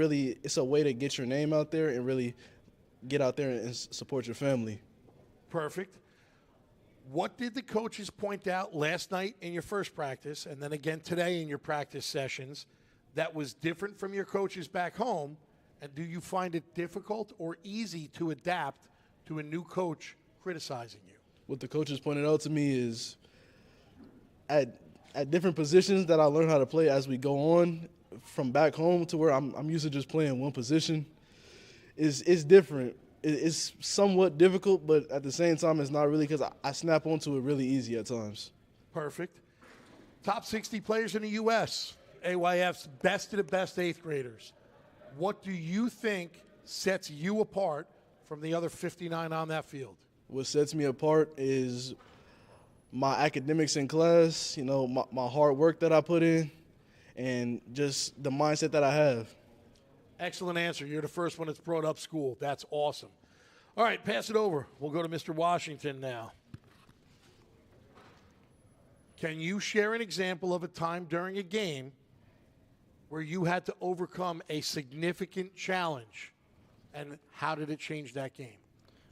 a way to get your name out there and really get out there and support your family. Perfect. What did the coaches point out last night in your first practice and then again today in your practice sessions that was different from your coaches back home? And do you find it difficult or easy to adapt to a new coach criticizing you? What the coaches pointed out to me is at different positions that I learned how to play as we go on from back home to where I'm used to just playing one position is different. It's somewhat difficult, but at the same time, it's not really because I snap onto it really easy at times. Perfect. Top 60 players in the U.S., AYF's best of the best 8th graders. What do you think sets you apart from the other 59 on that field? What sets me apart is my academics in class, my hard work that I put in, and just the mindset that I have. Excellent answer. You're the first one that's brought up school. That's awesome. All right, pass it over. We'll go to Mr. Washington now. Can you share an example of a time during a game where you had to overcome a significant challenge, and how did it change that game?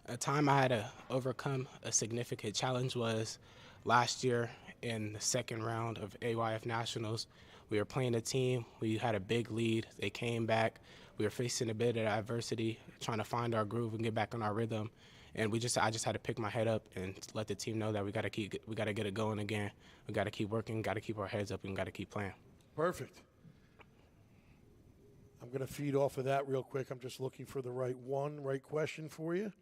A time I had to overcome a significant challenge was last year in the second round of AYF Nationals. We were playing a team. We had a big lead. They came back. We were facing a bit of adversity, trying to find our groove and get back on our rhythm. And I just had to pick my head up and let the team know that we got to get it going again. We got to keep working, got to keep our heads up, and got to keep playing. Perfect. I'm going to feed off of that real quick. I'm just looking for the right question for you.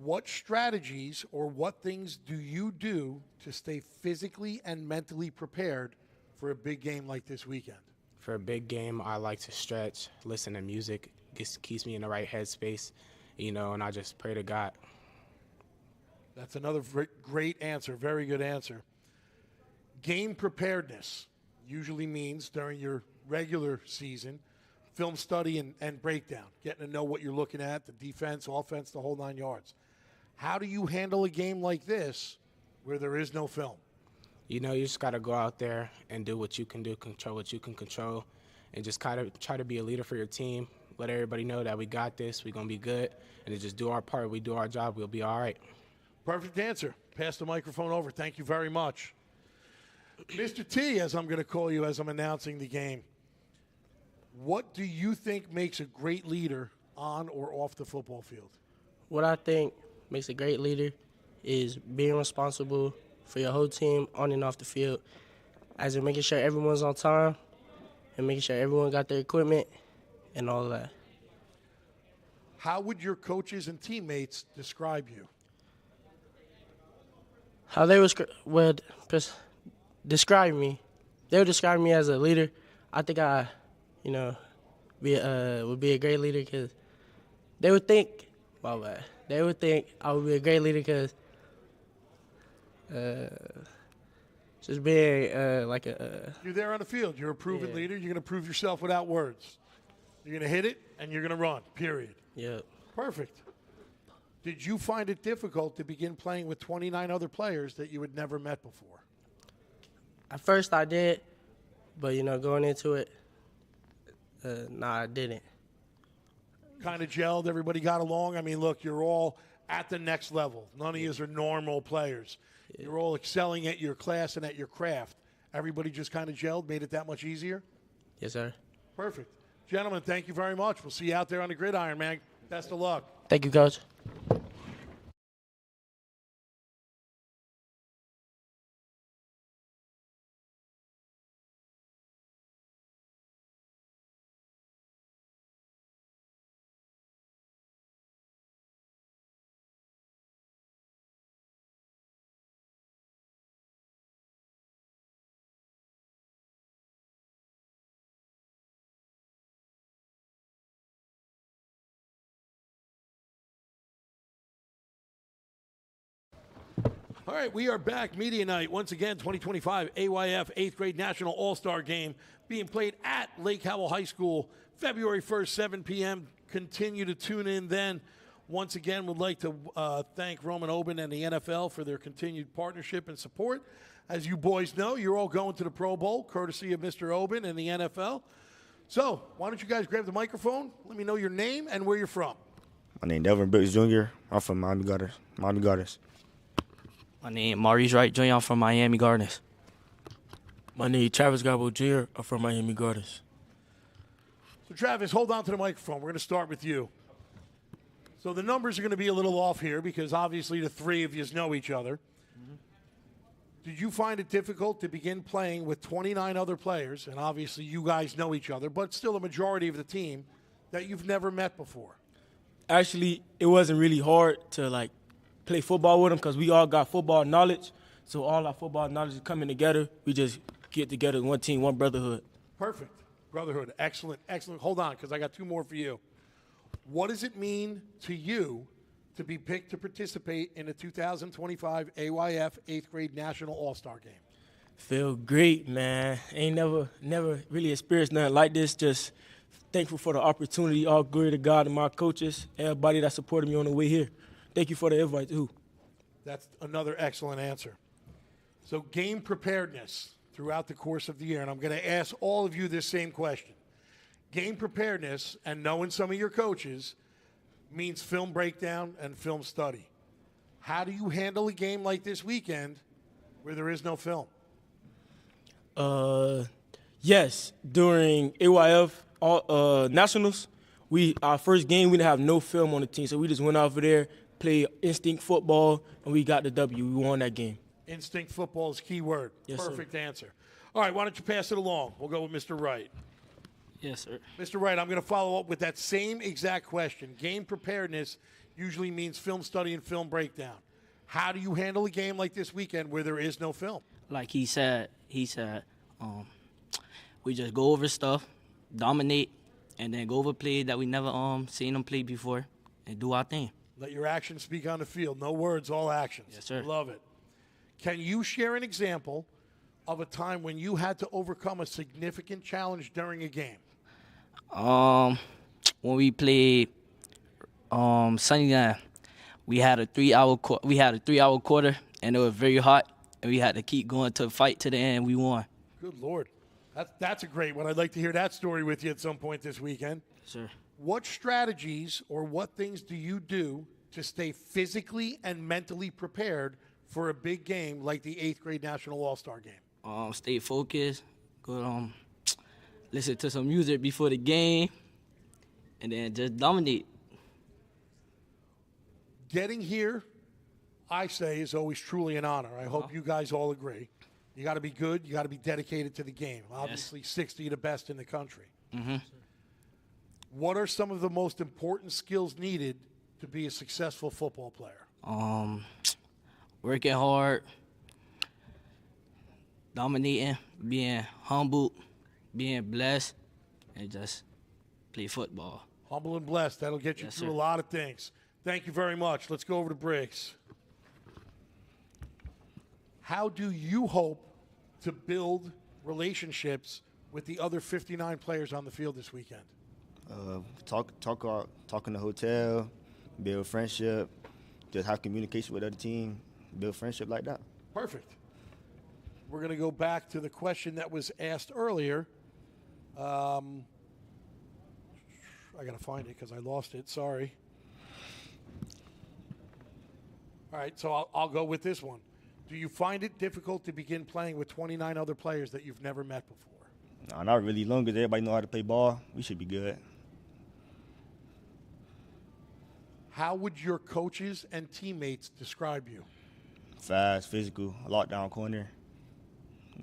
What strategies or what things do you do to stay physically and mentally prepared for a big game like this weekend? For a big game, I like to stretch, listen to music. It keeps me in the right headspace, and I just pray to God. That's another great answer, very good answer. Game preparedness usually means during your regular season, film study and breakdown, getting to know what you're looking at, the defense, offense, the whole 9 yards. How do you handle a game like this where there is no film? You just got to go out there and do what you can do, control what you can control, and just kind of try to be a leader for your team. Let everybody know that we got this, we're going to be good, and to just do our part. We do our job, we'll be all right. Perfect answer. Pass the microphone over. Thank you very much. Mr. T, as I'm going to call you as I'm announcing the game, what do you think makes a great leader on or off the football field? What I think makes a great leader is being responsible for your whole team on and off the field, as in making sure everyone's on time and making sure everyone got their equipment and all of that. How would your coaches and teammates describe you? How they would describe me, they would describe me as a leader. I think I, would be a great leader because they would think, they would think I would be a great leader because just being You're there on the field. You're a proven leader. You're going to prove yourself without words. You're going to hit it, and you're going to run, period. Yep. Perfect. Did you find it difficult to begin playing with 29 other players that you had never met before? At first I did, but, going into it, I didn't. Kind of gelled? Everybody got along? I mean, look, you're all at the next level. None of you are normal players. You're all excelling at your class and at your craft. Everybody just kind of gelled, made it that much easier? Yes, sir. Perfect. Gentlemen, thank you very much. We'll see you out there on the gridiron, man. Best of luck. Thank you, Coach. All right, we are back. Media night, once again, 2025 AYF 8th grade National All-Star Game being played at Lake Howell High School, February 1st, 7 p.m. Continue to tune in then. Once again, would like to thank Roman Oben and the NFL for their continued partnership and support. As you boys know, you're all going to the Pro Bowl, courtesy of Mr. Oben and the NFL. So, why don't you guys grab the microphone? Let me know your name and where you're from. My name is Delvin Brooks Jr. I'm from Miami Gardens. My name is Maurice Wright Jr. I'm from Miami Gardens. My name is Travis Garbo Jr. I'm from Miami Gardens. So, Travis, hold on to the microphone. We're going to start with you. So the numbers are going to be a little off here because obviously the three of you know each other. Did you find it difficult to begin playing with 29 other players, and obviously you guys know each other, but still a majority of the team that you've never met before? Actually, it wasn't really hard to play football with them because we all got football knowledge. So all our football knowledge is coming together. We just get together in one team, one brotherhood. Perfect. Brotherhood. Excellent. Excellent. Hold on, because I got two more for you. What does it mean to you to be picked to participate in the 2025 AYF 8th grade National All-Star Game? Feel great, man. Ain't never really experienced nothing like this. Just thankful for the opportunity. All glory to God and my coaches, everybody that supported me on the way here. Thank you for the invite, too. That's another excellent answer. So game preparedness throughout the course of the year, and I'm going to ask all of you this same question. Game preparedness and knowing some of your coaches means film breakdown and film study. How do you handle a game like this weekend where there is no film? Yes, during AYF Nationals, our first game we didn't have no film on the team, so we just went over there, played instinct football, and we got the W. We won that game. Instinct football is key word. Yes, Perfect answer. All right, why don't you pass it along? We'll go with Mr. Wright. Yes, sir. Mr. Wright, I'm going to follow up with that same exact question. Game preparedness usually means film study and film breakdown. How do you handle a game like this weekend where there is no film? Like he said, we just go over stuff, dominate, and then go over plays that we never seen them play before, and do our thing. Let your actions speak on the field. No words, all actions. Yes, sir. Love it. Can you share an example of a time when you had to overcome a significant challenge during a game? When we played Sunny Night, we had a 3-hour quarter, and it was very hot, and we had to keep going to fight to the end. We won. Good Lord. That's a great one. I'd like to hear that story with you at some point this weekend. Sure. What strategies or what things do you do to stay physically and mentally prepared for a big game like the 8th grade National All-Star Game? Stay focused, go listen to some music before the game, and then just dominate. Getting here, I say, is always truly an honor. I hope you guys all agree. You got to be good. You got to be dedicated to the game. Obviously, 60 the best in the country. Mm-hmm. What are some of the most important skills needed to be a successful football player? Working hard, dominating, being humble, being blessed, and just play football. Humble and blessed. That'll get you through a lot of things. Thank you very much. Let's go over to Briggs. How do you hope to build relationships with the other 59 players on the field this weekend? Talk in the hotel, build friendship, just have communication with the other team, build friendship like that. Perfect. We're going to go back to the question that was asked earlier. I got to find it because I lost it. Sorry. All right, so I'll go with this one. Do you find it difficult to begin playing with 29 other players that you've never met before? No, not really. Long as everybody know how to play ball, we should be good. How would your coaches and teammates describe you? Fast, physical, lockdown corner.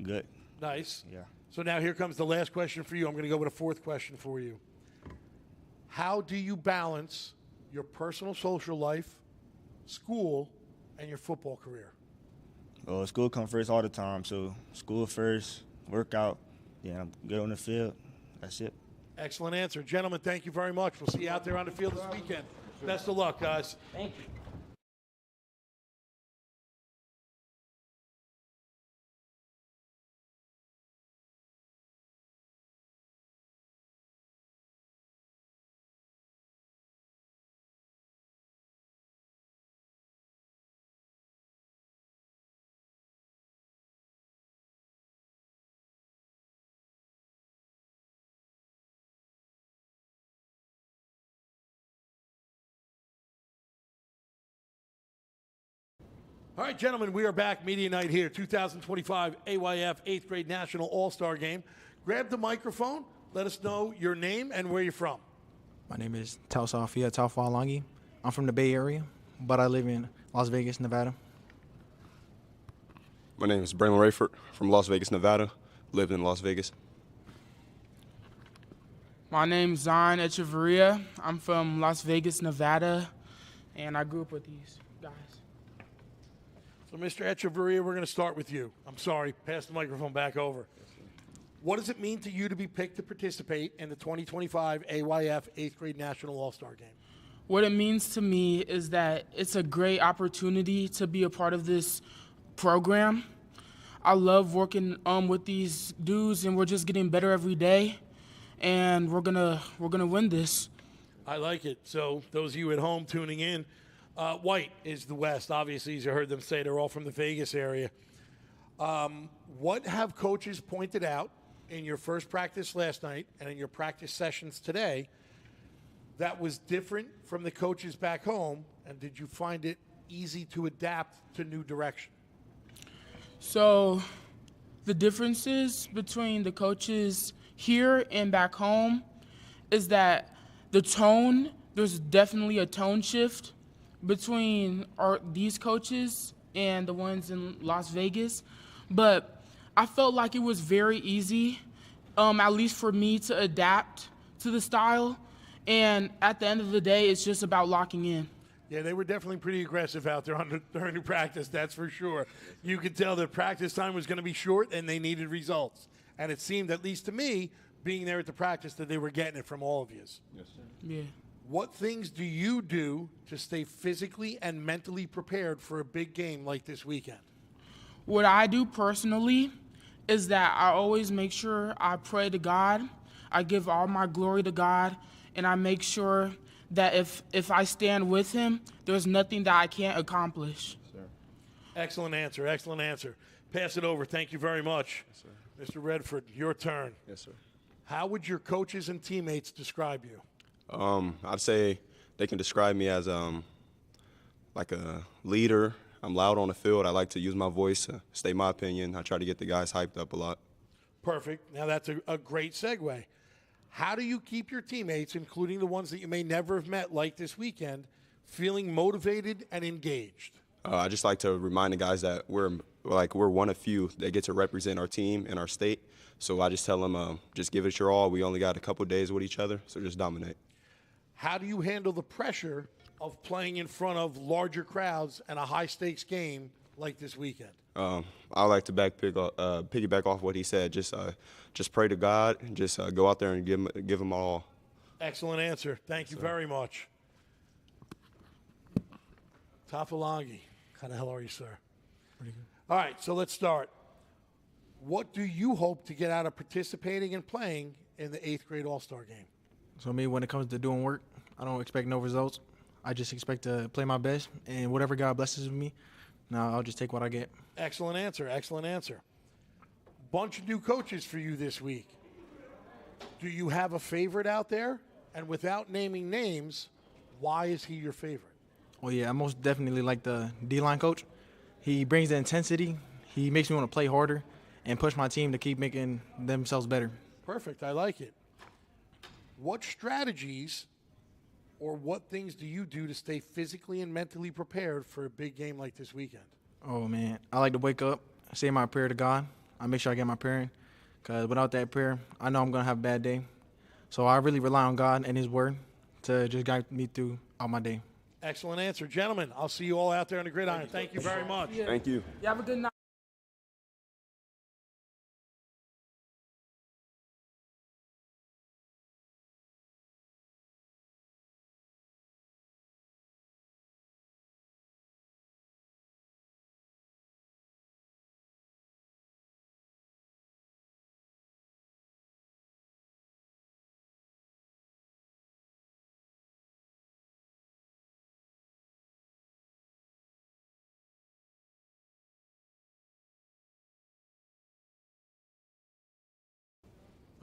Good. Nice. Yeah. So now here comes the last question for you. I'm going to go with a fourth question for you. How do you balance your personal social life, school, and your football career? Well, school comes first all the time, so school first, workout, then I'm good on the field. That's it. Excellent answer. Gentlemen, thank you very much. We'll see you out there on the field this weekend. Best of luck, guys. Thank you. All right, gentlemen, we are back. Media night here, 2025 AYF 8th grade National All-Star Game. Grab the microphone. Let us know your name and where you're from. My name is Tausafia Taufalangi. I'm from the Bay Area, but I live in Las Vegas, Nevada. My name is Braylon Rayford from Las Vegas, Nevada. Lived in Las Vegas. My name's Zion Echeverria. I'm from Las Vegas, Nevada, and I grew up with these guys. So, Mr. Echeverria, we're going to start with you. I'm sorry, pass the microphone back over. What does it mean to you to be picked to participate in the 2025 AYF 8th grade National All-Star Game? What it means to me is that it's a great opportunity to be a part of this program. I love working with these dudes, and we're just getting better every day, and we're gonna win this. I like it. So those of you at home tuning in, white is the West. Obviously, as you heard them say, they're all from the Vegas area. What have coaches pointed out in your first practice last night and in your practice sessions today that was different from the coaches back home, and did you find it easy to adapt to new direction? So the differences between the coaches here and back home is that the tone, there's definitely a tone shift between these coaches and the ones in Las Vegas. But I felt like it was very easy, at least for me, to adapt to the style. And at the end of the day, it's just about locking in. Yeah, they were definitely pretty aggressive out there during the practice, that's for sure. You could tell that practice time was going to be short and they needed results. And it seemed, at least to me, being there at the practice, that they were getting it from all of you. Yes, sir. Yeah. What things do you do to stay physically and mentally prepared for a big game like this weekend? What I do personally is that I always make sure I pray to God. I give all my glory to God, and I make sure that if I stand with him, there's nothing that I can't accomplish. Sir. Excellent answer, excellent answer. Pass it over. Thank you very much. Yes, sir. Mr. Redford, your turn. Yes, sir. How would your coaches and teammates describe you? I'd say they can describe me as like a leader. I'm loud on the field. I like to use my voice to state my opinion. I try to get the guys hyped up a lot. Perfect. Now that's a great segue. How do you keep your teammates, including the ones that you may never have met like this weekend, feeling motivated and engaged? I just like to remind the guys that we're one of few that get to represent our team and our state. So I just tell them, just give it your all. We only got a couple days with each other, so just dominate. How do you handle the pressure of playing in front of larger crowds and a high-stakes game like this weekend? I like to piggyback off what he said. Just pray to God and just go out there and give him all. Excellent answer. Thank you very much. Tafalangi, how the hell are you, sir? Pretty good. All right, so let's start. What do you hope to get out of participating and playing in the 8th grade All-Star Game? So me, when it comes to doing work, I don't expect no results. I just expect to play my best, and whatever God blesses me, now I'll just take what I get. Excellent answer, excellent answer. Bunch of new coaches for you this week. Do you have a favorite out there? And without naming names, why is he your favorite? Oh yeah, I most definitely like the D-line coach. He brings the intensity. He makes me want to play harder and push my team to keep making themselves better. Perfect. I like it. What strategies or what things do you do to stay physically and mentally prepared for a big game like this weekend? Oh man, I like to wake up, say my prayer to God. I make sure I get my prayer in, because without that prayer, I know I'm gonna have a bad day. So I really rely on God and His Word to just guide me through all my day. Excellent answer. Gentlemen, I'll see you all out there on the gridiron. Thank you very much. Thank you. You have a good night.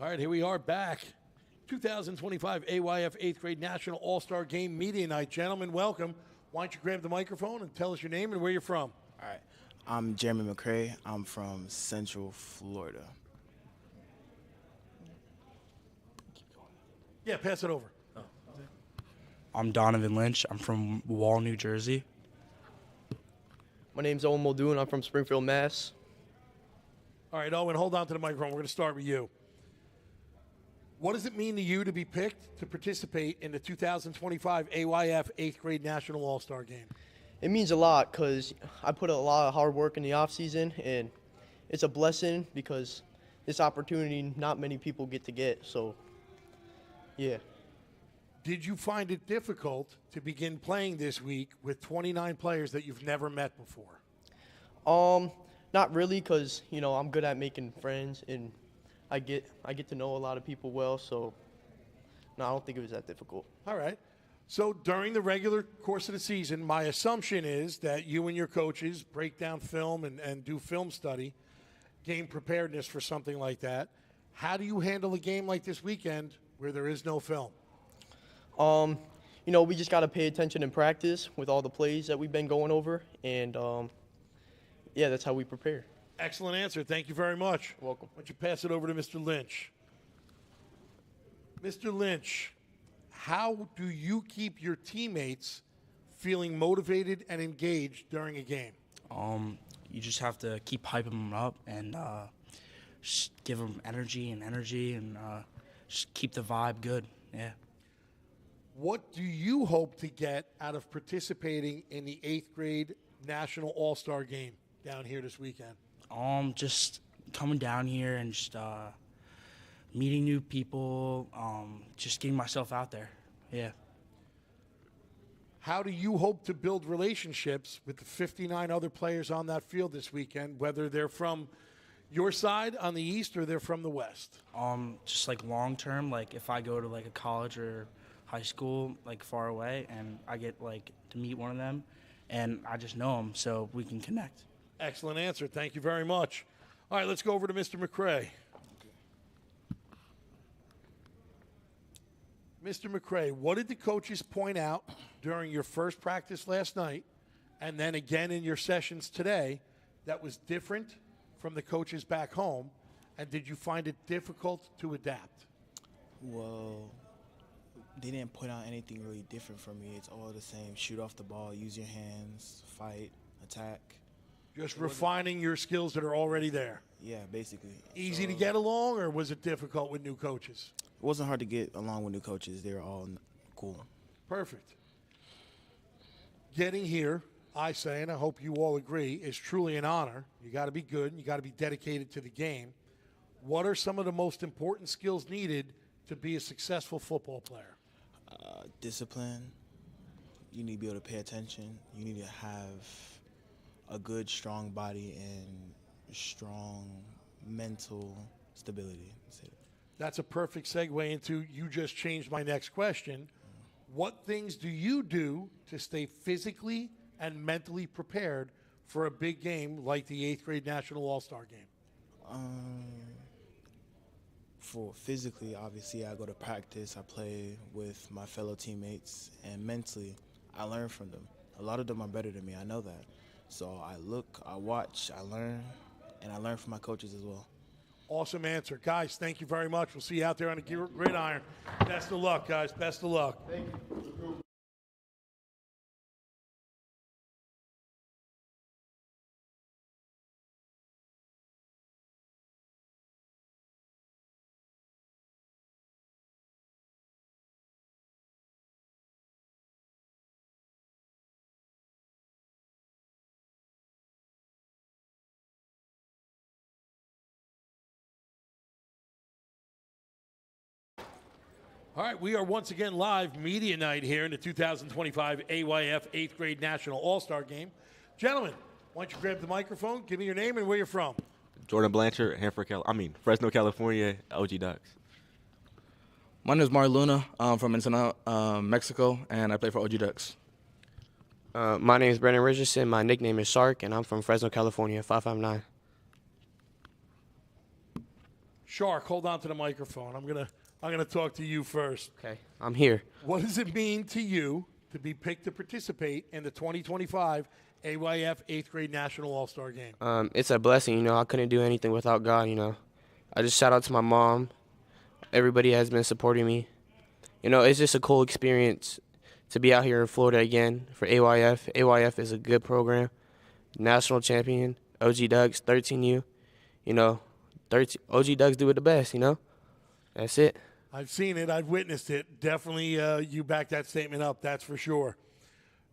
All right, here we are back. 2025 AYF 8th grade National All-Star Game Media Night. Gentlemen, welcome. Why don't you grab the microphone and tell us your name and where you're from? All right. I'm Jeremy McCray. I'm from Central Florida. Yeah, pass it over. I'm Donovan Lynch. I'm from Wall, New Jersey. My name's Owen Muldoon. I'm from Springfield, Mass. All right, Owen, hold on to the microphone. We're going to start with you. What does it mean to you to be picked to participate in the 2025 AYF 8th grade National All-Star Game? It means a lot because I put a lot of hard work in the offseason, and it's a blessing because this opportunity not many people get to get. So, yeah. Did you find it difficult to begin playing this week with 29 players that you've never met before? Not really, because I'm good at making friends, and I get to know a lot of people well. So, no, I don't think it was that difficult. All right. So during the regular course of the season, my assumption is that you and your coaches break down film and do film study, game preparedness for something like that. How do you handle a game like this weekend where there is no film? We just got to pay attention in practice with all the plays that we've been going over, and yeah, that's how we prepare. Excellent answer. Thank you very much. Welcome. Why don't you pass it over to Mr. Lynch? Mr. Lynch, how do you keep your teammates feeling motivated and engaged during a game? You just have to keep hyping them up and just give them energy and just keep the vibe good. Yeah. What do you hope to get out of participating in the 8th grade National All-Star Game down here this weekend? Just coming down here and just meeting new people, just getting myself out there. Yeah. How do you hope to build relationships with the 59 other players on that field this weekend, whether they're from your side on the East or they're from the West? Just like long term, like if I go to like a college or high school like far away and I get like to meet one of them and I just know them so we can connect. Excellent answer. Thank you very much. All right, let's go over to Mr. McCray. Mr. McCray, what did the coaches point out during your first practice last night and then again in your sessions today that was different from the coaches back home, and did you find it difficult to adapt? Well, they didn't point out anything really different for me. It's all the same. Shoot off the ball, use your hands, fight, attack. Just refining your skills that are already there. Yeah, basically. Easy to get along, or was it difficult with new coaches? It wasn't hard to get along with new coaches. They were all cool. Perfect. Getting here, I say, and I hope you all agree, is truly an honor. You got to be good, and you got to be dedicated to the game. What are some of the most important skills needed to be a successful football player? Discipline. You need to be able to pay attention. You need to have a good, strong body and strong mental stability. That's a perfect segue into, you just changed my next question. What things do you do to stay physically and mentally prepared for a big game like the 8th grade National All-Star Game? For physically, obviously, I go to practice. I play with my fellow teammates. And mentally, I learn from them. A lot of them are better than me. I know that. So I look, I watch, I learn, and I learn from my coaches as well. Awesome answer. Guys, thank you very much. We'll see you out there on the gridiron. Best of luck, guys. Best of luck. Thank you. All right, we are once again live media night here in the 2025 AYF 8th grade National All-Star Game. Gentlemen, why don't you grab the microphone, give me your name and where you're from. Jordan Blanchard, Fresno, California, OG Ducks. My name is Mario Luna. I'm from Ensenada, Mexico, and I play for OG Ducks. My name is Brandon Richardson. My nickname is Shark, and I'm from Fresno, California, 559. Shark, hold on to the microphone. I'm gonna talk to you first. Okay, I'm here. What does it mean to you to be picked to participate in the 2025 AYF 8th grade National All-Star Game? It's a blessing, you know. I couldn't do anything without God, you know. I just shout out to my mom. Everybody has been supporting me. You know, it's just a cool experience to be out here in Florida again for AYF. AYF is a good program. National champion, OG Ducks, 13U. You know, OG Ducks do it the best, you know. That's it. I've seen it. I've witnessed it. Definitely you back that statement up, that's for sure.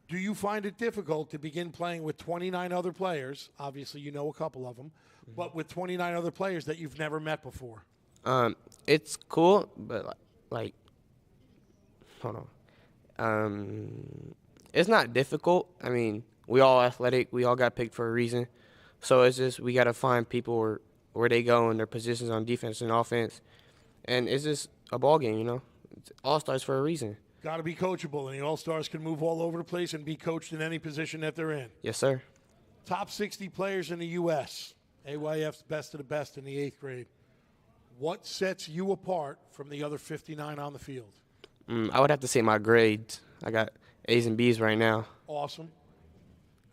Do you find it difficult to begin playing with 29 other players? Obviously, you know a couple of them, but with 29 other players that you've never met before? It's cool, but like, hold on. It's not difficult. I mean, we all athletic. We all got picked for a reason. So it's just we got to find people where they go in their positions on defense and offense. And it's just a ball game, you know. It's all-stars for a reason. Got to be coachable, and the All-Stars can move all over the place and be coached in any position that they're in. Yes, sir. Top 60 players in the U.S., AYF's best of the best in the 8th grade. What sets you apart from the other 59 on the field? I would have to say my grades. I got A's and B's right now. Awesome.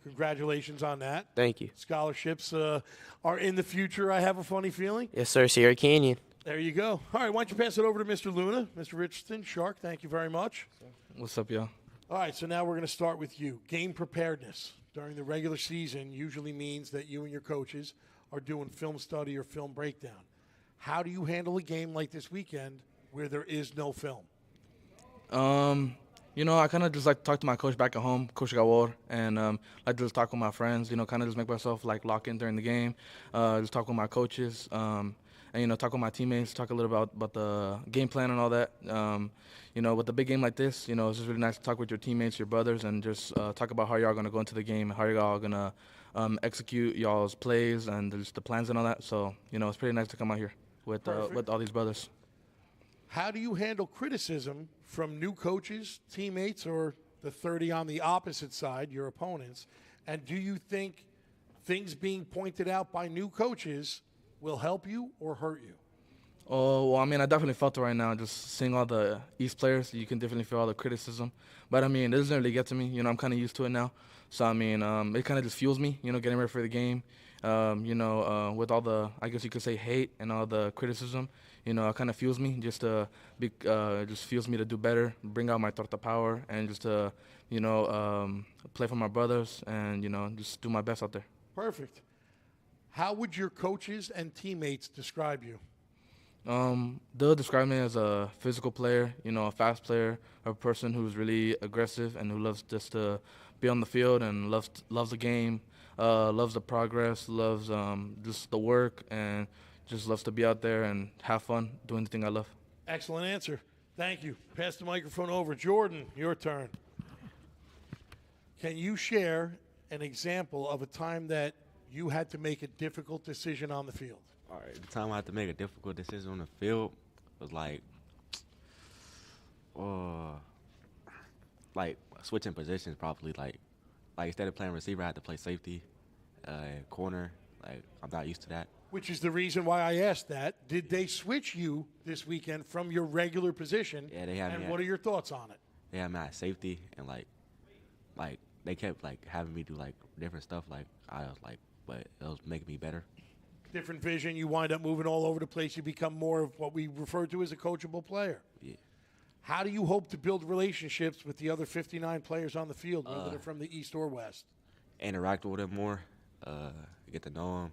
Congratulations on that. Thank you. Scholarships are in the future, I have a funny feeling. Yes, sir. Sierra Canyon. There you go. All right, why don't you pass it over to Mr. Luna, Mr. Richardson, Shark, thank you very much. What's up, y'all? All right, so now we're going to start with you. Game preparedness during the regular season usually means that you and your coaches are doing film study or film breakdown. How do you handle a game like this weekend where there is no film? You know, I kind of just like talk to my coach back at home, Coach Gawor, and I just talk with my friends, you know, kind of just make myself like lock in during the game, just talk with my coaches, and, you know, talk with my teammates, talk a little about the game plan and all that. You know, with a big game like this, you know, it's just really nice to talk with your teammates, your brothers, and just talk about how y'all are going to go into the game, how y'all are going to execute y'all's plays and just the plans and all that. So, you know, it's pretty nice to come out here with all these brothers. How do you handle criticism from new coaches, teammates, or the 30 on the opposite side, your opponents? And do you think things being pointed out by new coaches will help you or hurt you? Oh, well, I mean, I definitely felt it right now. Just seeing all the East players, you can definitely feel all the criticism. But, I mean, it doesn't really get to me. You know, I'm kind of used to it now. So, I mean, it kind of just fuels me, you know, getting ready for the game. You know, with all the, I guess you could say, hate and all the criticism, you know, it kind of fuels me just fuels me to do better, bring out my torta power, and just to, you know, play for my brothers and, you know, just do my best out there. Perfect. How would your coaches and teammates describe you? They'll describe me as a physical player, you know, a fast player, a person who's really aggressive and who loves just to be on the field and loves the game, loves the progress, loves just the work, and just loves to be out there and have fun doing the thing I love. Excellent answer. Thank you. Pass the microphone over. Jordan, your turn. Can you share an example of a time that you had to make a difficult decision on the field? All right, the time I had to make a difficult decision on the field was like switching positions probably. Like instead of playing receiver, I had to play safety, corner. Like, I'm not used to that. Which is the reason why I asked that. Did they switch you this weekend from your regular position? Yeah, they had me. And what are your thoughts on it? They had me at safety, and like they kept like having me do like different stuff. Like I was like, but it was making me better. Different vision. You wind up moving all over the place. You become more of what we refer to as a coachable player. Yeah. How do you hope to build relationships with the other 59 players on the field, whether they're from the East or West? Interact with them more, get to know them,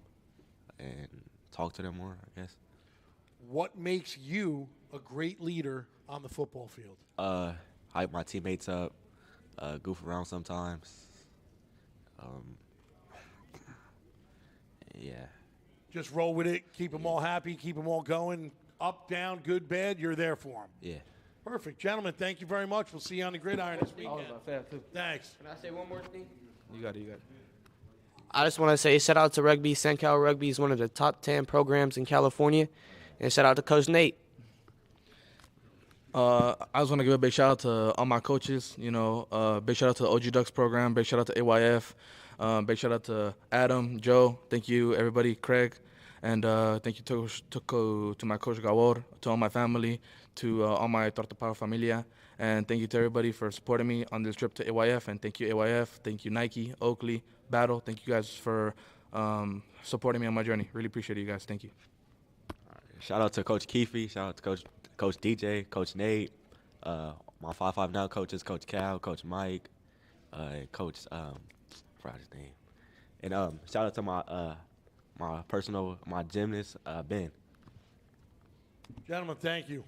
and talk to them more, I guess. What makes you a great leader on the football field? Hype my teammates up, goof around sometimes. Yeah. Just roll with it, keep them all happy, keep them all going, up, down, good, bad, you're there for them. Yeah. Perfect. Gentlemen, thank you very much. We'll see you on the gridiron this weekend. Thanks. Can I say one more thing? You got it. I just want to say shout out to rugby. SenCal Rugby is one of the top 10 programs in California. And shout out to Coach Nate. I just want to give a big shout out to all my coaches. Big shout out to the OG Ducks program. Big shout out to AYF. Big shout out to Adam, Joe. Thank you, everybody, Craig. And thank you to my coach Gabor, to all my family, to all my Tortaparo familia. And thank you to everybody for supporting me on this trip to AYF. And thank you, AYF. Thank you, Nike, Oakley, Battle. Thank you guys for supporting me on my journey. Really appreciate you guys. Thank you. Shout out to Coach Keefe. Shout out to Coach DJ, Coach Nate, my 5-5 now coaches, Coach Cal, Coach Mike, Coach forgot his name, and shout out to my gymnast Ben. Gentlemen, thank you.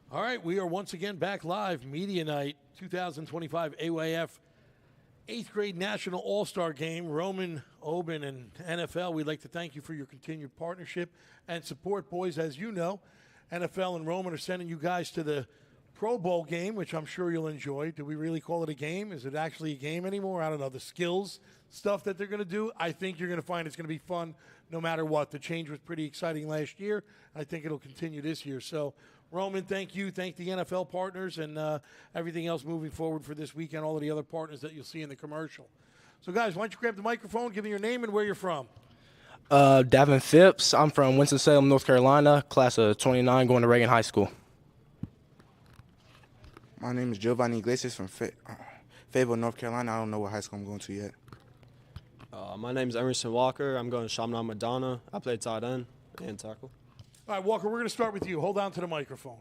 All right, we are once again back live, Media Night 2025 AYF 8th grade National All-Star Game. Roman, Oben, and NFL, we'd like to thank you for your continued partnership and support, boys. As you know, NFL and Roman are sending you guys to the Pro Bowl game, which I'm sure you'll enjoy. Do we really call it a game? Is it actually a game anymore? I don't know. The skills stuff that they're going to do, I think you're going to find it's going to be fun no matter what. The change was pretty exciting last year. I think it'll continue this year. So, Roman, thank you. Thank the NFL partners and everything else moving forward for this weekend, all of the other partners that you'll see in the commercial. So, guys, why don't you grab the microphone, give me your name and where you're from. Davin Phipps. I'm from Winston-Salem, North Carolina, class of 29, going to Reagan High School. My name is Giovanni Iglesias from Fayetteville, North Carolina. I don't know what high school I'm going to yet. My name is Emerson Walker. I'm going to Chaminade Madonna. I play tight end and tackle. All right, Walker, we're going to start with you. Hold on to the microphone.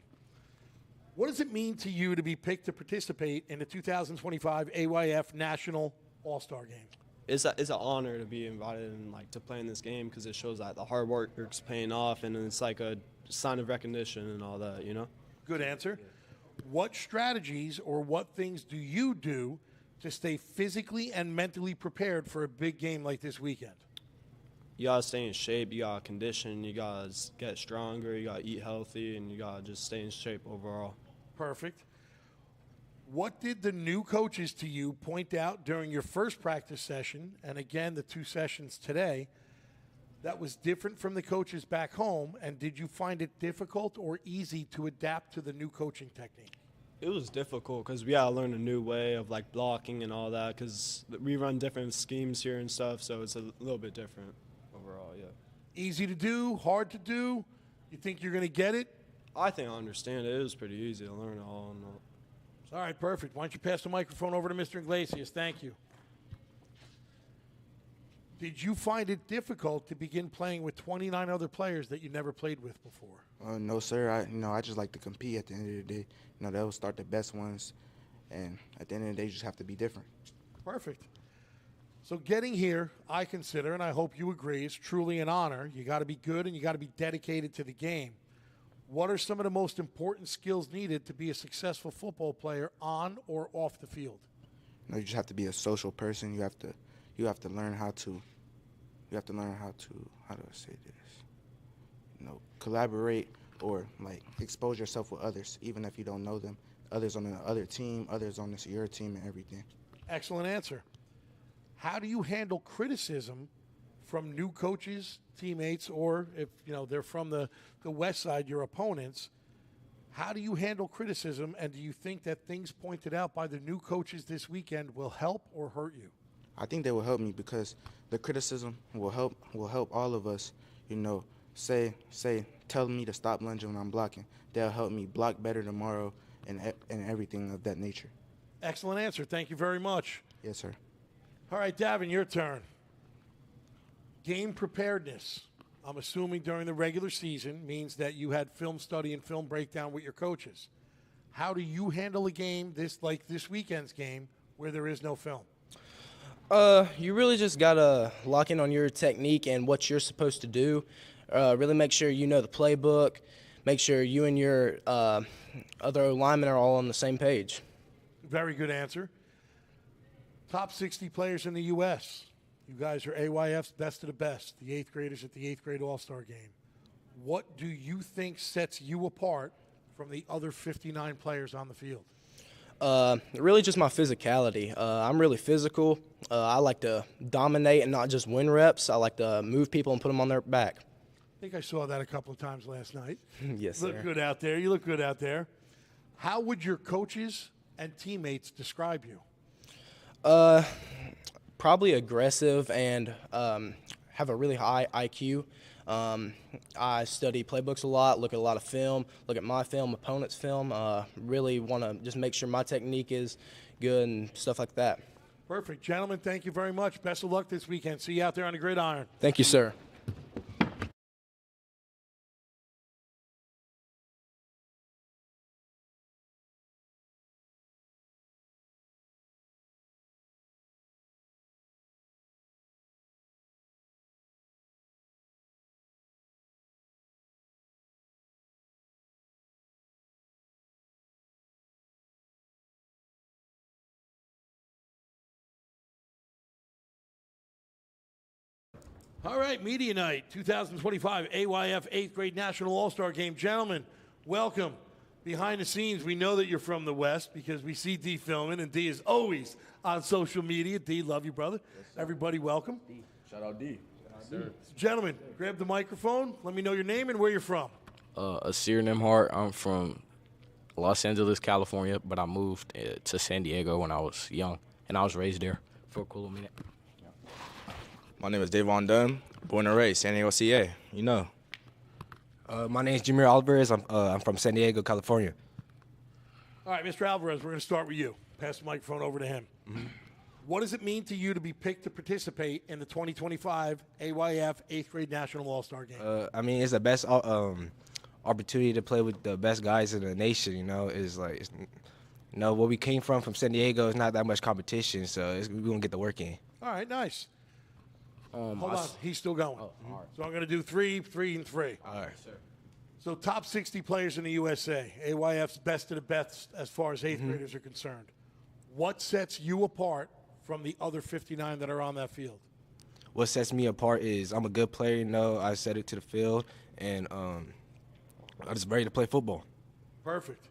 What does it mean to you to be picked to participate in the 2025 AYF National All-Star Game? It's an honor to be invited and to play in this game because it shows that the hard work's paying off and it's like a sign of recognition and all that, Good answer. What strategies or what things do you do to stay physically and mentally prepared for a big game like this weekend? You got to stay in shape. You got to condition. You got to get stronger. You got to eat healthy, and you got to just stay in shape overall. Perfect. What did the new coaches to you point out during your first practice session, and again the 2 sessions today, that was different from the coaches back home, and did you find it difficult or easy to adapt to the new coaching technique? It was difficult because we got to learn a new way of blocking and all that because we run different schemes here and stuff, so it's a little bit different overall, yeah. Easy to do, hard to do? You think you're going to get it? I think I understand it. It was pretty easy to learn all in all. All right, perfect. Why don't you pass the microphone over to Mr. Iglesias? Thank you. Did you find it difficult to begin playing with 29 other players that you never played with before? No, sir. I just like to compete at the end of the day. They'll start the best ones, and at the end of the day, you just have to be different. Perfect. So getting here, I consider, and I hope you agree, is truly an honor. You got to be good and you got to be dedicated to the game. What are some of the most important skills needed to be a successful football player on or off the field? You just have to be a social person. You have to learn how to how do I say this? Collaborate or like expose yourself with others, even if you don't know them. Others on the other team, others on your team, and everything. Excellent answer. How do you handle criticism from new coaches, teammates, or if they're from the West Side, your opponents? How do you handle criticism, and do you think that things pointed out by the new coaches this weekend will help or hurt you? I think they will help me because the criticism will help all of us. Tell me to stop lunging when I'm blocking. They'll help me block better tomorrow and everything of that nature. Excellent answer. Thank you very much. Yes, sir. All right, Davin, your turn. Game preparedness. I'm assuming during the regular season means that you had film study and film breakdown with your coaches. How do you handle a game this weekend's game where there is no film? You really just gotta lock in on your technique and what you're supposed to do. Really make sure you know the playbook. Make sure you and your other linemen are all on the same page. Very good answer. Top 60 players in the U.S. You guys are AYF's best of the best, the 8th graders at the 8th grade All-Star game. What do you think sets you apart from the other 59 players on the field? Really just my physicality. I'm really physical. I like to dominate and not just win reps. I like to move people and put them on their back. I think I saw that a couple of times last night. Yes, You look sir. good out there. You look good out there. How would your coaches and teammates describe you? Probably aggressive and have a really high IQ. I study playbooks a lot, look at a lot of film, look at my film, opponent's film. Really want to just make sure my technique is good and stuff like that. Perfect. Gentlemen, thank you very much. Best of luck this weekend. See you out there on the gridiron. Thank you, sir. All right, Media Night 2025 AYF 8th grade National All-Star Game. Gentlemen, welcome. Behind the scenes, we know that you're from the West because we see D filming, and D is always on social media. D, love you, brother. Everybody, welcome. Shout out D. Gentlemen, grab the microphone. Let me know your name and where you're from. Asir Nemhart. I'm from Los Angeles, California, but I moved to San Diego when I was young, and I was raised there for a cool minute. My name is Davon Dunn, born and raised San Diego, CA. You know. My name is Jameer Alvarez. I'm from San Diego, California. All right, Mr. Alvarez, we're going to start with you. Pass the microphone over to him. What does it mean to you to be picked to participate in the 2025 AYF 8th grade National All-Star Game? I mean, it's the best opportunity to play with the best guys in the nation. You know, where we came from San Diego, is not that much competition, so we're gonna get the work in. All right, nice. Hold on, he's still going. So I'm going to do three, and three. All right. So top 60 players in the USA. AYF's best of the best as far as 8th graders are concerned. What sets you apart from the other 59 that are on that field? What sets me apart is I'm a good player. You know, I set it to the field, and I'm just ready to play football. Perfect.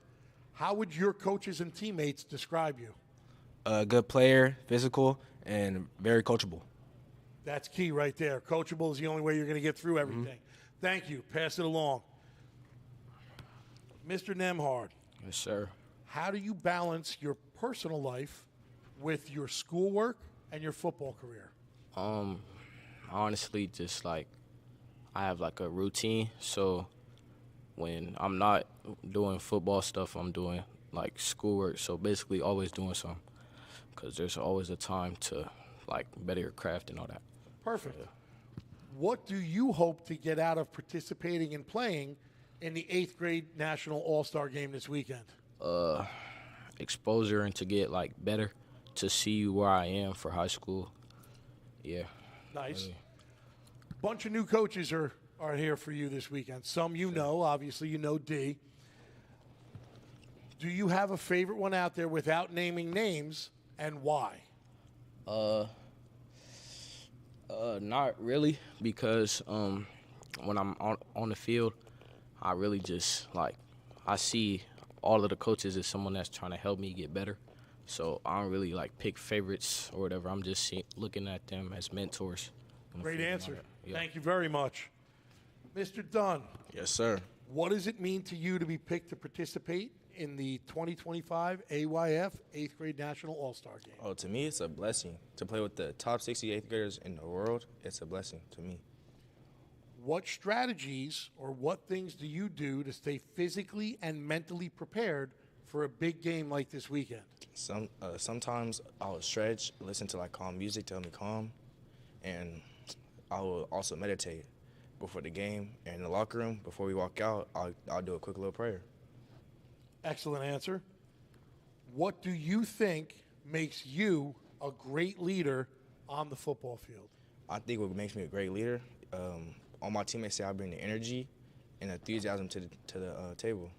How would your coaches and teammates describe you? A good player, physical, and very coachable. That's key right there. Coachable is the only way you're going to get through everything. Thank you. Pass it along. Mr. Nemhard. Yes, sir. How do you balance your personal life with your schoolwork and your football career? Honestly, just like I have like a routine. So when I'm not doing football stuff, I'm doing like schoolwork. So basically always doing something because there's always a time to like better your craft and all that. Perfect. What do you hope to get out of participating and playing in the 8th grade National All-Star Game this weekend? Exposure and to get like better, to see where I am for high school. Yeah. Nice. Bunch of new coaches are are here for you this weekend. Some you know, obviously you know D. Do you have a favorite one out there without naming names, and why? Not really, because when I'm on the field, I really just I see all of the coaches as someone that's trying to help me get better. So I don't really pick favorites or whatever. I'm just looking at them as mentors. Great answer. Thank you very much. Mr. Dunn. Yes, sir. What does it mean to you to be picked to participate in the 2025 AYF 8th grade National All-Star Game? Oh, to me, it's a blessing. To play with the top 68th graders in the world, it's a blessing to me. What strategies or what things do you do to stay physically and mentally prepared for a big game like this weekend? Sometimes I will stretch, listen to calm music to help me calm, and I will also meditate before the game. And in the locker room, before we walk out, I'll do a quick little prayer. Excellent answer. What do you think makes you a great leader on the football field? I think what makes me a great leader, all my teammates say I bring the energy and enthusiasm to the table.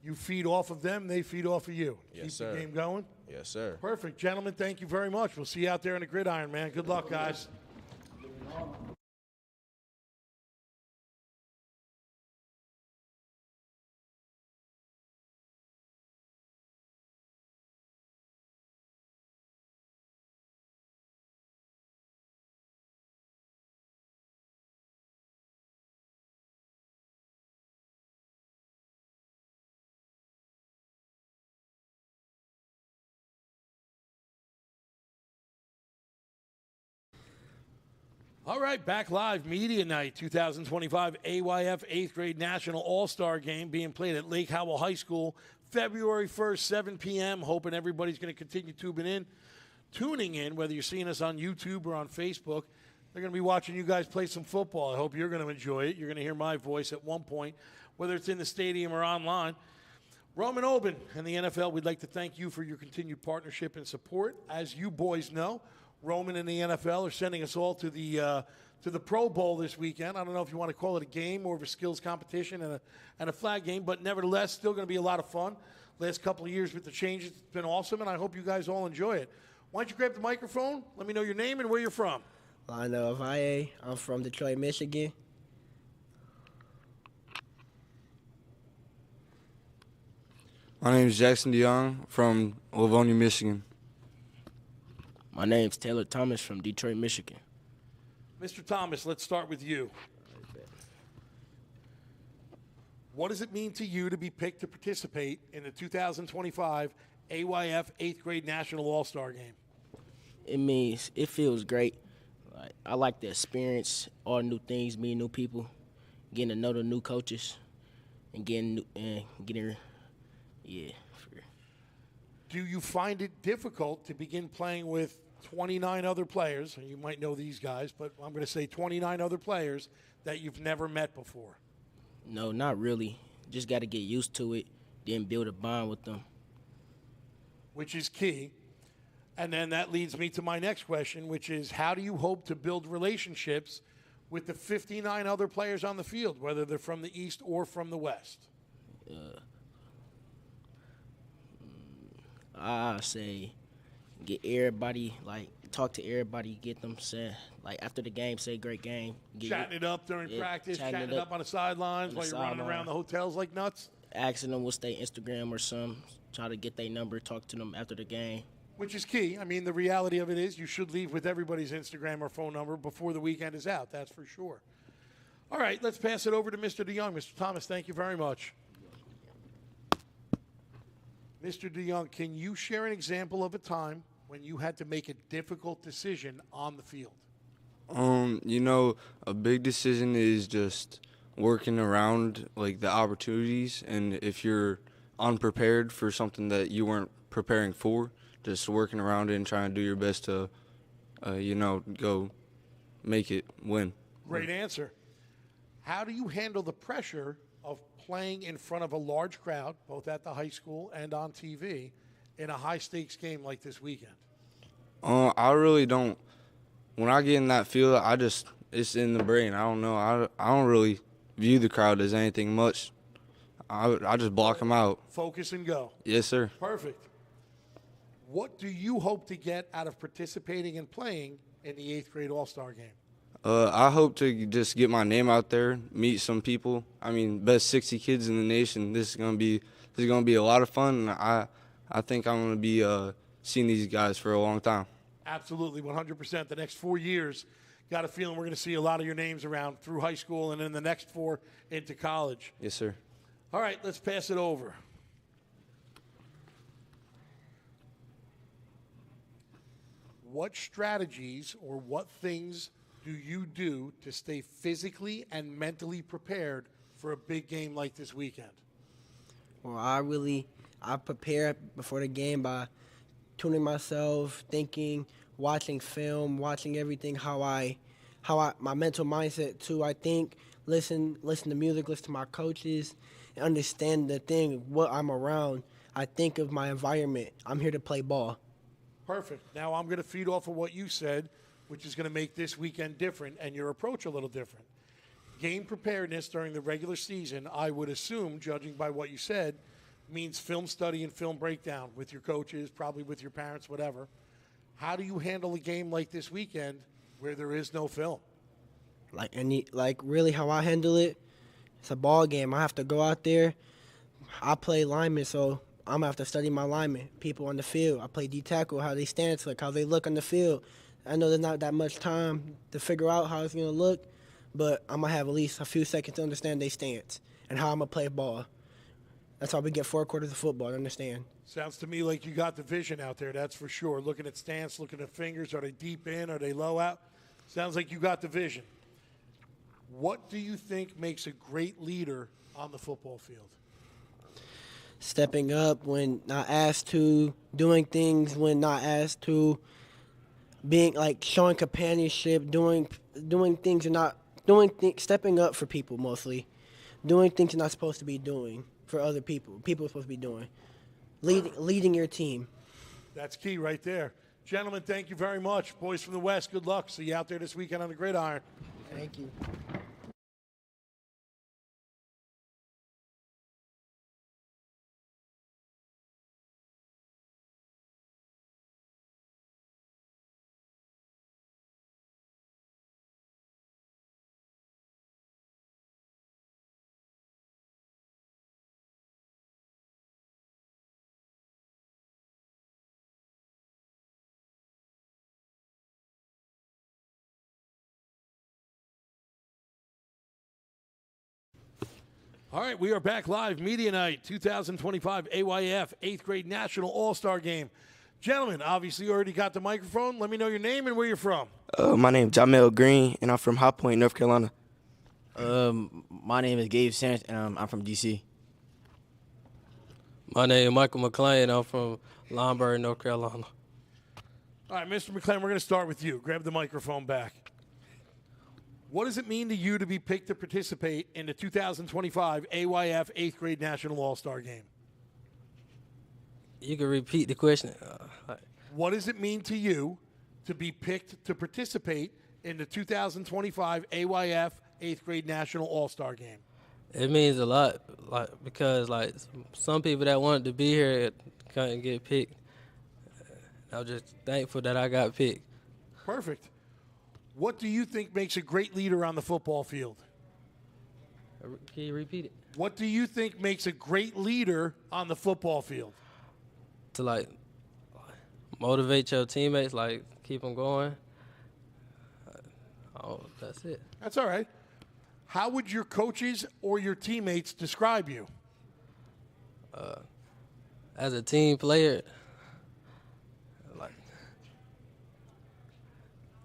You feed off of them, they feed off of you. Yes, Keep sir. the game going? Yes, sir. Perfect. Gentlemen, thank you very much. We'll see you out there in the gridiron, man. Good luck, guys. All right, back live, Media Night 2025 AYF 8th grade National All-Star Game being played at Lake Howell High School, February 1st, 7 p.m. Hoping everybody's going to continue tuning in, whether you're seeing us on YouTube or on Facebook. They're going to be watching you guys play some football. I hope you're going to enjoy it. You're going to hear my voice at one point, whether it's in the stadium or online. Roman Oben and the NFL, we'd like to thank you for your continued partnership and support. As you boys know, Roman and the NFL are sending us all to the Pro Bowl this weekend. I don't know if you want to call it a game or a skills competition and a flag game, but nevertheless, still going to be a lot of fun. Last couple of years with the changes, it's been awesome, and I hope you guys all enjoy it. Why don't you grab the microphone? Let me know your name and where you're from. I know Avaye. I'm from Detroit, Michigan. My name is Jackson DeYoung from Livonia, Michigan. My name's Taylor Thomas from Detroit, Michigan. Mr. Thomas, let's start with you. What does it mean to you to be picked to participate in the 2025 AYF 8th grade National All-Star Game? It feels great. I like the experience, all new things, meeting new people, getting to know the new coaches, and getting. Do you find it difficult to begin playing with 29 other players? And you might know these guys, but I'm going to say 29 other players that you've never met before. No, not really. Just got to get used to it, then build a bond with them. Which is key. And then that leads me to my next question, which is how do you hope to build relationships with the 59 other players on the field, whether they're from the East or from the West? I say get everybody, talk to everybody, get them said, after the game, say great game. Chatting it up during practice, chatting it up on the sidelines while you're running around the hotels like nuts? Asking them what's their Instagram or something, try to get their number, talk to them after the game. Which is key. I mean, the reality of it is you should leave with everybody's Instagram or phone number before the weekend is out, that's for sure. All right, let's pass it over to Mr. DeYoung. Mr. Thomas, thank you very much. Mr. DeYoung, can you share an example of a time when you had to make a difficult decision on the field? A big decision is just working around the opportunities, and if you're unprepared for something that you weren't preparing for, just working around it and trying to do your best to, go make it win. Great answer. How do you handle the pressure of playing in front of a large crowd, both at the high school and on TV, in a high-stakes game like this weekend? I really don't. When I get in that field, I just it's in the brain. I don't know. I don't really view the crowd as anything much. I just block them out. Focus and go. Yes, sir. Perfect. What do you hope to get out of participating and playing in the 8th grade All-Star game? I hope to just get my name out there, meet some people. I mean, best 60 kids in the nation. This is gonna be a lot of fun. And I think I'm gonna be seeing these guys for a long time. Absolutely, 100%. The next 4 years, got a feeling we're going to see a lot of your names around through high school and then the next 4 into college. Yes, sir. All right, let's pass it over. What strategies or what things do you do to stay physically and mentally prepared for a big game like this weekend? Well, I prepare before the game by tuning myself, thinking, watching film, watching everything, my mental mindset too. I think, listen to music, listen to my coaches, and understand the thing, what I'm around. I think of my environment. I'm here to play ball. Perfect. Now I'm going to feed off of what you said, which is going to make this weekend different and your approach a little different. Game preparedness during the regular season, I would assume, judging by what you said, means film study and film breakdown with your coaches, probably with your parents, whatever. How do you handle a game like this weekend where there is no film? Really how I handle it, it's a ball game. I have to go out there. I play lineman, so I'm going to have to study my linemen, people on the field. I play D-tackle, how they stance, how they look on the field. I know there's not that much time to figure out how it's going to look, but I'm going to have at least a few seconds to understand their stance and how I'm going to play ball. That's how we get 4 quarters of football, to understand. Sounds to me like you got the vision out there, that's for sure. Looking at stance, looking at fingers, are they deep in, are they low out? Sounds like you got the vision. What do you think makes a great leader on the football field? Stepping up when not asked to, doing things when not asked to, being showing companionship, doing things you're not doing, stepping up for people mostly, doing things you're not supposed to be doing for other people. People are supposed to be doing, leading your team. That's key right there. Gentlemen, thank you very much. Boys from the West, good luck. See you out there this weekend on the gridiron. Thank you. All right, we are back live. Media Night 2025 AYF 8th grade National All-Star Game. Gentlemen, obviously you already got the microphone. Let me know your name and where you're from. My name is Jamel Green, and I'm from High Point, North Carolina. My name is Gabe Sands, and I'm from D.C. My name is Michael McClain. I'm from Lombard, North Carolina. All right, Mr. McClain, we're going to start with you. Grab the microphone back. What does it mean to you to be picked to participate in the 2025 AYF 8th grade National All-Star Game? You can repeat the question. What does it mean to you to be picked to participate in the 2025 AYF 8th grade National All-Star Game? It means a lot, because some people that wanted to be here couldn't get picked. I'm just thankful that I got picked. Perfect. What do you think makes a great leader on the football field? Can you repeat it? What do you think makes a great leader on the football field? To motivate your teammates, keep them going. That's it. That's all right. How would your coaches or your teammates describe you? As a team player,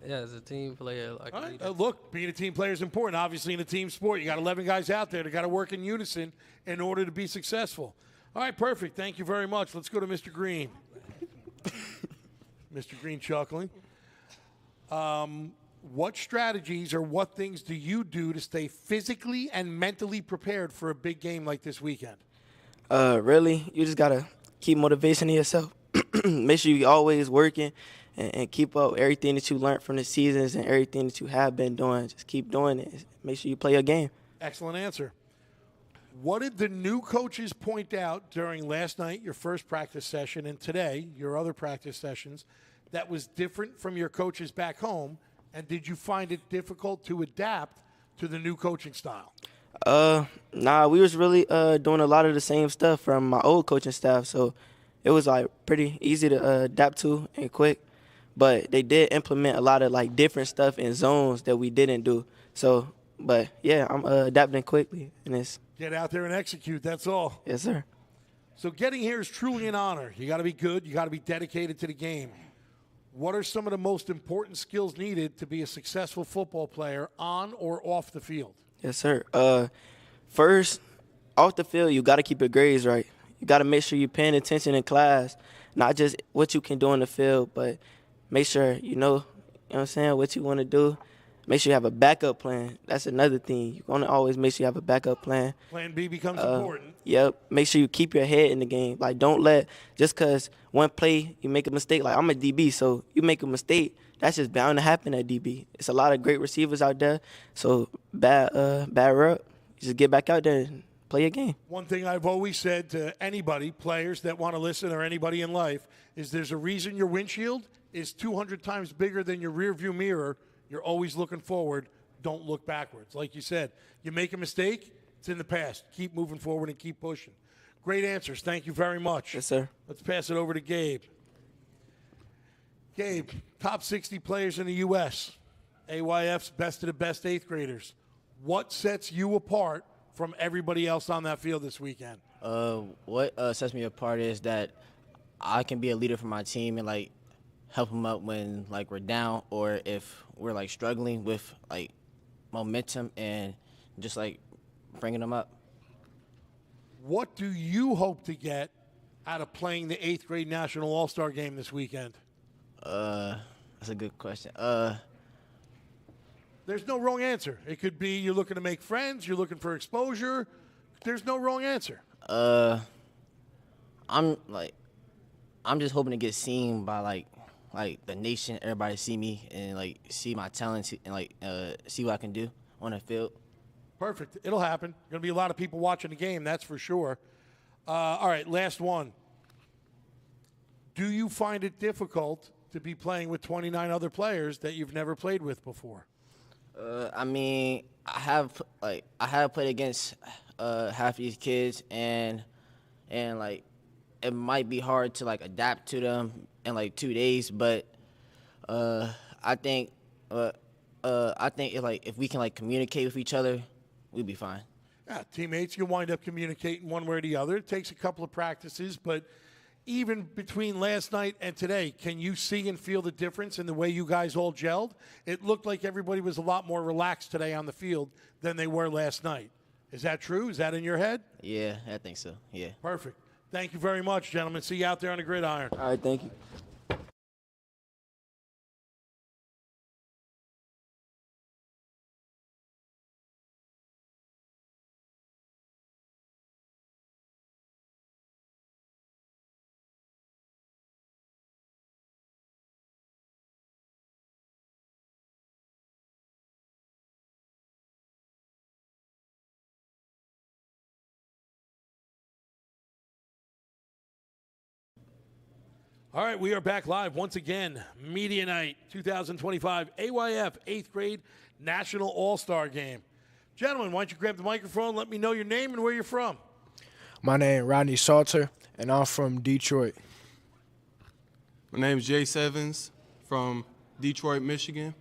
as a team player. All right. Look, being a team player is important. Obviously, in a team sport, you got 11 guys out there that got to work in unison in order to be successful. All right, perfect. Thank you very much. Let's go to Mr. Green. Mr. Green chuckling. What strategies or what things do you do to stay physically and mentally prepared for a big game like this weekend? Really, you just got to keep motivation in yourself. Make sure you're always working and keep up everything that you learned from the seasons and everything that you have been doing. Just keep doing it. Make sure you play your game. Excellent answer. What did the new coaches point out during last night, your first practice session, and today, your other practice sessions, that was different from your coaches back home? And did you find it difficult to adapt to the new coaching style? Nah, we was really doing a lot of the same stuff from my old coaching staff, so it was like pretty easy to adapt to and quick. But they did implement a lot of like different stuff in zones that we didn't do. So, but yeah, I'm adapting quickly, and it's Get out there and execute, that's all. yes, sir. So getting here is truly an honor. You got to be good. You got to be dedicated to the game. What are some of the most important skills needed to be a successful football player on or off the field? Yes, sir. First, off the field, you got to keep your grades right. You got to make sure you're paying attention in class, not just what you can do on the field, but make sure you know what I'm saying, what you want to do. Make sure you have a backup plan. That's another thing. You want to always make sure you have a backup plan. Plan B becomes important. Yep. Make sure you keep your head in the game. Like, don't let, just because one play you make a mistake, like I'm a DB, so you make a mistake, that's just bound to happen at DB. It's a lot of great receivers out there, so bad rep. You just get back out there and play your game. One thing I've always said to anybody, players that want to listen or anybody in life, is there's a reason your windshield is 200 times bigger than your rearview mirror. You're always looking forward. Don't look backwards. Like you said, you make a mistake, it's in the past. Keep moving forward and keep pushing. Great answers. Thank you very much. Yes, sir. Let's pass it over to Gabe. Gabe, top 60 players in the U.S., AYF's best of the best eighth graders. What sets you apart from everybody else on that field this weekend? What sets me apart is that I can be a leader for my team and, like, help them out when, like, we're down or if we're, like, struggling with, like, momentum and just, like, bringing them up. What do you hope to get out of playing the eighth grade National All-Star game this weekend? That's a good question. There's no wrong answer. It could be you're looking to make friends, you're looking for exposure. There's no wrong answer. I'm just hoping to get seen by like the nation, everybody see me and like see my talents and like see what I can do on the field. Perfect. It'll happen. Going to be a lot of people watching the game, that's for sure. All right, last one. Do you find it difficult to be playing with 29 other players that you've never played with before? I mean, I have played against half these kids and like it might be hard to like adapt to them in like 2 days, but I think if we can like communicate with each other, we'll be fine. Yeah, teammates, you'll wind up communicating one way or the other. It takes a couple of practices, but even between last night and today, can you see and feel the difference in the way you guys all gelled? It looked like everybody was a lot more relaxed today on the field than they were last night. Is that true? Is that in your head? Yeah, I think so. Yeah. Perfect. Thank you very much, gentlemen. See you out there on the gridiron. All right, thank you. All right, we are back live once again. Media Night 2025 AYF 8th grade National All-Star Game. Gentlemen, why don't you grab the microphone, let me know your name and where you're from. My name is Rodney Salter, and I'm from Detroit. My name is Jay Sevens from Detroit, Michigan.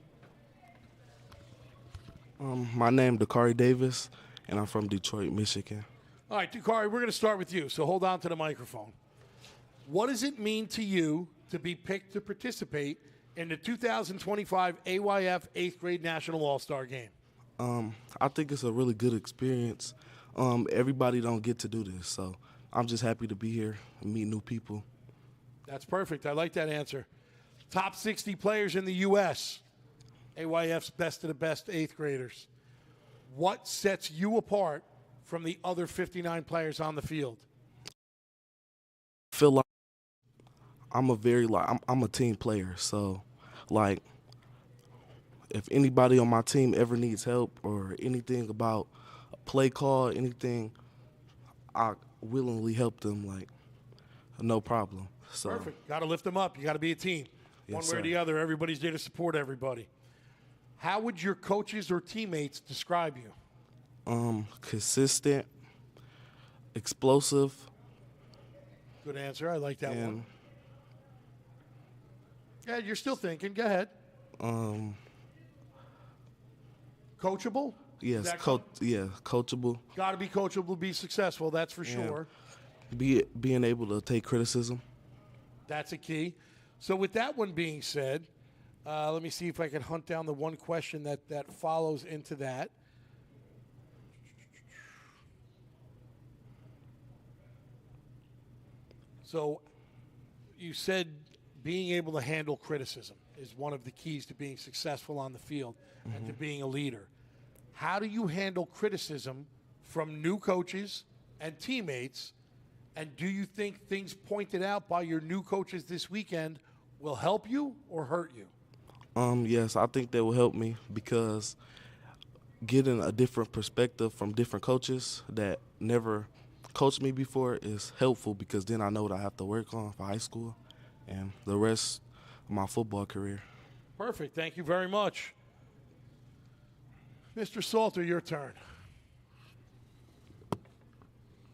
My name is Dakari Davis, and I'm from Detroit, Michigan. All right, Dakari, we're going to start with you, so hold on to the microphone. What does it mean to you to be picked to participate in the 2025 AYF 8th grade National All-Star Game? I think it's a really good experience. Everybody don't get to do this, so I'm just happy to be here and meet new people. That's perfect. I like that answer. Top 60 players in the U.S., AYF's best of the best 8th graders. What sets you apart from the other 59 players on the field? I feel like I'm I'm a team player, so like if anybody on my team ever needs help or anything about a play call, anything, I willingly help them, like, no problem. So Perfect. Got to lift them up. You got to be a team. One Yes, way or sir. the other, everybody's there to support everybody. How would your coaches or teammates describe you? Consistent, explosive. Good answer. I like that one. And Yeah, you're still thinking. Go ahead. Coachable? Yes, coachable. Got to be coachable to be successful. That's for Yeah. sure. Being able to take criticism. That's a key. So with that one being said, let me see if I can hunt down the one question that follows into that. So you said being able to handle criticism is one of the keys to being successful on the field and to being a leader. How do you handle criticism from new coaches and teammates? And do you think things pointed out by your new coaches this weekend will help you or hurt you? Yes, I think that will help me because getting a different perspective from different coaches that never coached me before is helpful because then I know what I have to work on for high school and the rest of my football career. Perfect. Thank you very much. Mr. Salter, your turn.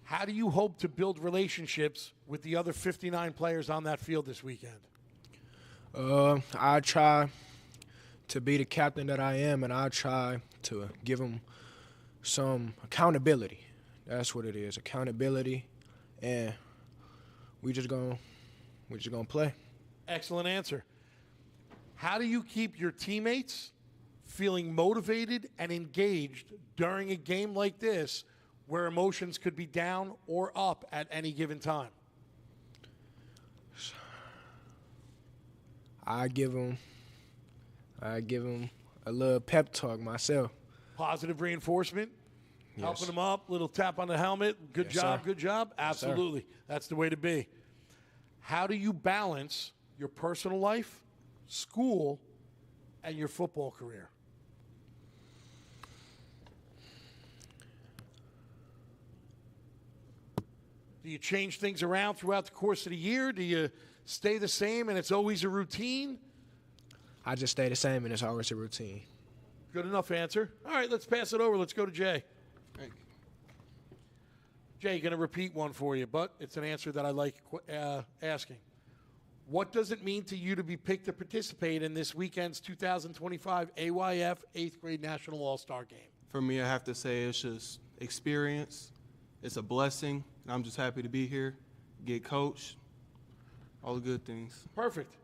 How do you hope to build relationships with the other 59 players on that field this weekend? I try to be the captain that I am, and I try to give them some accountability. That's what it is, accountability, and we just gonna play. Excellent answer. How do you keep your teammates feeling motivated and engaged during a game like this where emotions could be down or up at any given time? I give them a little pep talk myself. Positive reinforcement, Yes. helping them up, little tap on the helmet. Good Yes, job, sir. good job. Yes, sir. Absolutely. That's the way to be. How do you balance your personal life, school, and your football career? Do you change things around throughout the course of the year? Do you stay the same and it's always a routine? I just stay the same, and it's always a routine. Good enough answer. All right, let's pass it over. Let's go to Jay. Jay, going to repeat one for you, but it's an answer that I like asking. What does it mean to you to be picked to participate in this weekend's 2025 AYF 8th grade National All-Star Game? For me, I have to say it's just experience. It's a blessing. I'm just happy to be here, get coached, all the good things. Perfect.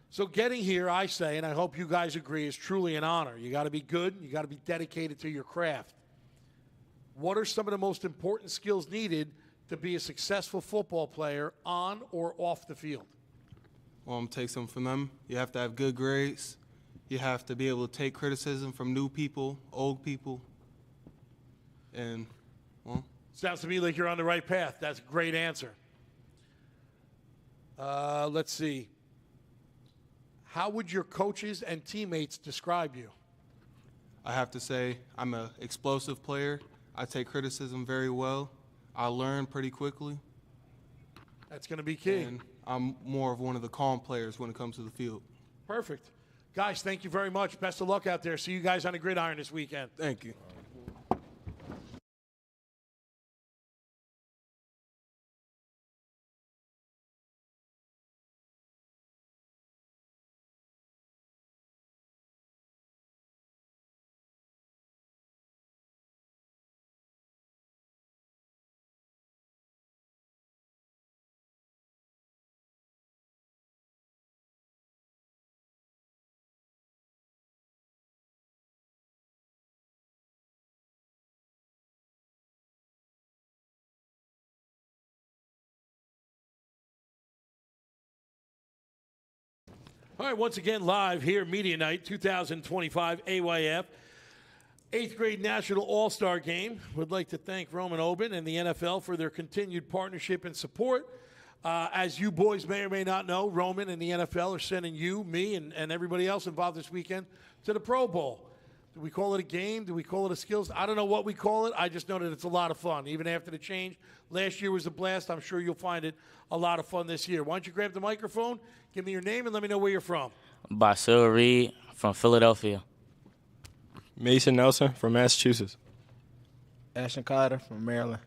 So getting here, I say, and I hope you guys agree, is truly an honor. You got to be good. You got to be dedicated to your craft. What are some of the most important skills needed to be a successful football player on or off the field? Well, I'm going to take some from them. You have to have good grades. You have to be able to take criticism from new people, old people. And, well. Sounds to me like you're on the right path. That's a great answer. Let's see. How would your coaches and teammates describe you? I have to say I'm an explosive player. I take criticism very well. I learn pretty quickly. That's going to be key. And I'm more of one of the calm players when it comes to the field. Perfect. Guys, thank you very much. Best of luck out there. See you guys on the gridiron this weekend. Thank you. All right, once again, live here, Media Night 2025 AYF 8th grade National All-Star Game. Would like to thank Roman Oben and the NFL for their continued partnership and support. As you boys may or may not know, Roman and the NFL are sending you, me, and everybody else involved this weekend to the Pro Bowl. Do we call it a game? Do we call it a skills? I don't know what we call it. I just know that it's a lot of fun, even after the change. Last year was a blast. I'm sure you'll find it a lot of fun this year. Why don't you grab the microphone, give me your name, and let me know where you're from. Basil Reed from Philadelphia. Mason Nelson from Massachusetts. Ashton Carter from Maryland.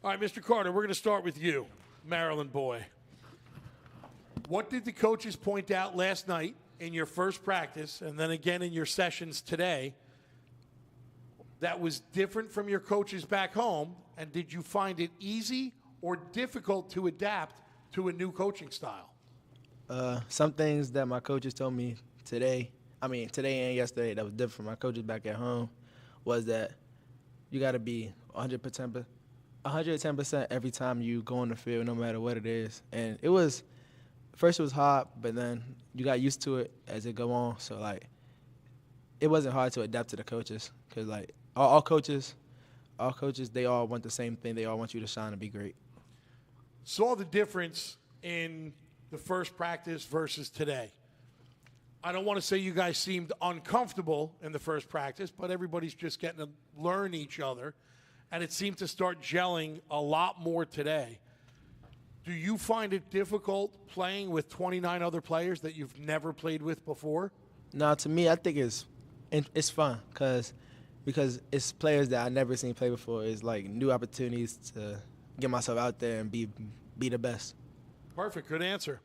All right, Mr. Carter, we're going to start with you, Maryland boy. What did the coaches point out last night in your first practice and then again in your sessions today that was different from your coaches back home? And did you find it easy or difficult to adapt to a new coaching style? Some things that my coaches told me today and yesterday that was different from my coaches back at home was that you got to be 110% every time you go on the field, no matter what it is. And first it was hard, but then you got used to it as it go on. So, like, it wasn't hard to adapt to the coaches because, like, all coaches, they all want the same thing. They all want you to shine and be great. Saw the difference in the first practice versus today. I don't want to say you guys seemed uncomfortable in the first practice, but everybody's just getting to learn each other, and it seemed to start gelling a lot more today. Do you find it difficult playing with 29 other players that you've never played with before? No, to me, I think it's fun because it's players that I never seen play before. It's like new opportunities to get myself out there and be the best. Perfect. Good answer.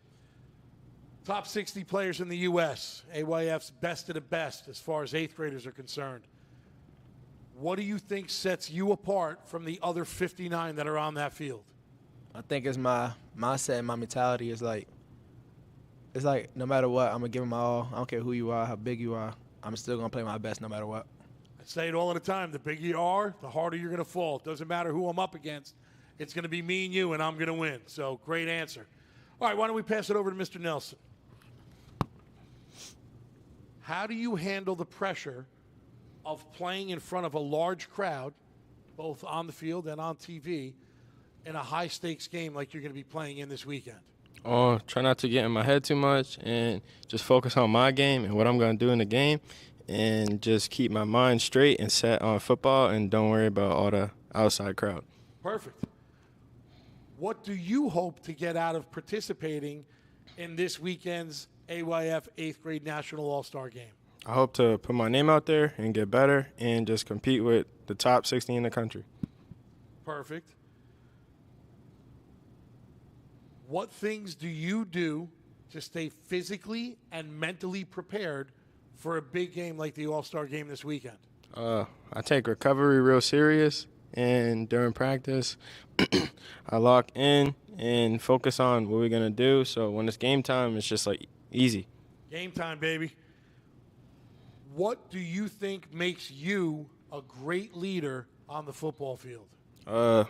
Top 60 players in the U.S., AYF's best of the best as far as eighth graders are concerned. What do you think sets you apart from the other 59 that are on that field? I think it's my mindset and my mentality. It's like no matter what, I'm going to give it my all. I don't care who you are, how big you are. I'm still going to play my best no matter what. I say it all the time. The bigger you are, the harder you're going to fall. It doesn't matter who I'm up against. It's going to be me and you, and I'm going to win. So, great answer. All right, why don't we pass it over to Mr. Nelson? How do you handle the pressure of playing in front of a large crowd, both on the field and on TV, in a high-stakes game like you're going to be playing in this weekend? Try not to get in my head too much and just focus on my game and what I'm going to do in the game and just keep my mind straight and set on football and don't worry about all the outside crowd. Perfect. What do you hope to get out of participating in this weekend's AYF 8th grade National All-Star Game? I hope to put my name out there and get better and just compete with the top 60 in the country. Perfect. What things do you do to stay physically and mentally prepared for a big game like the All-Star Game this weekend? I take recovery real serious, and during practice, I lock in and focus on what we're going to do. So when it's game time, it's just like easy. Game time, baby. What do you think makes you a great leader on the football field? What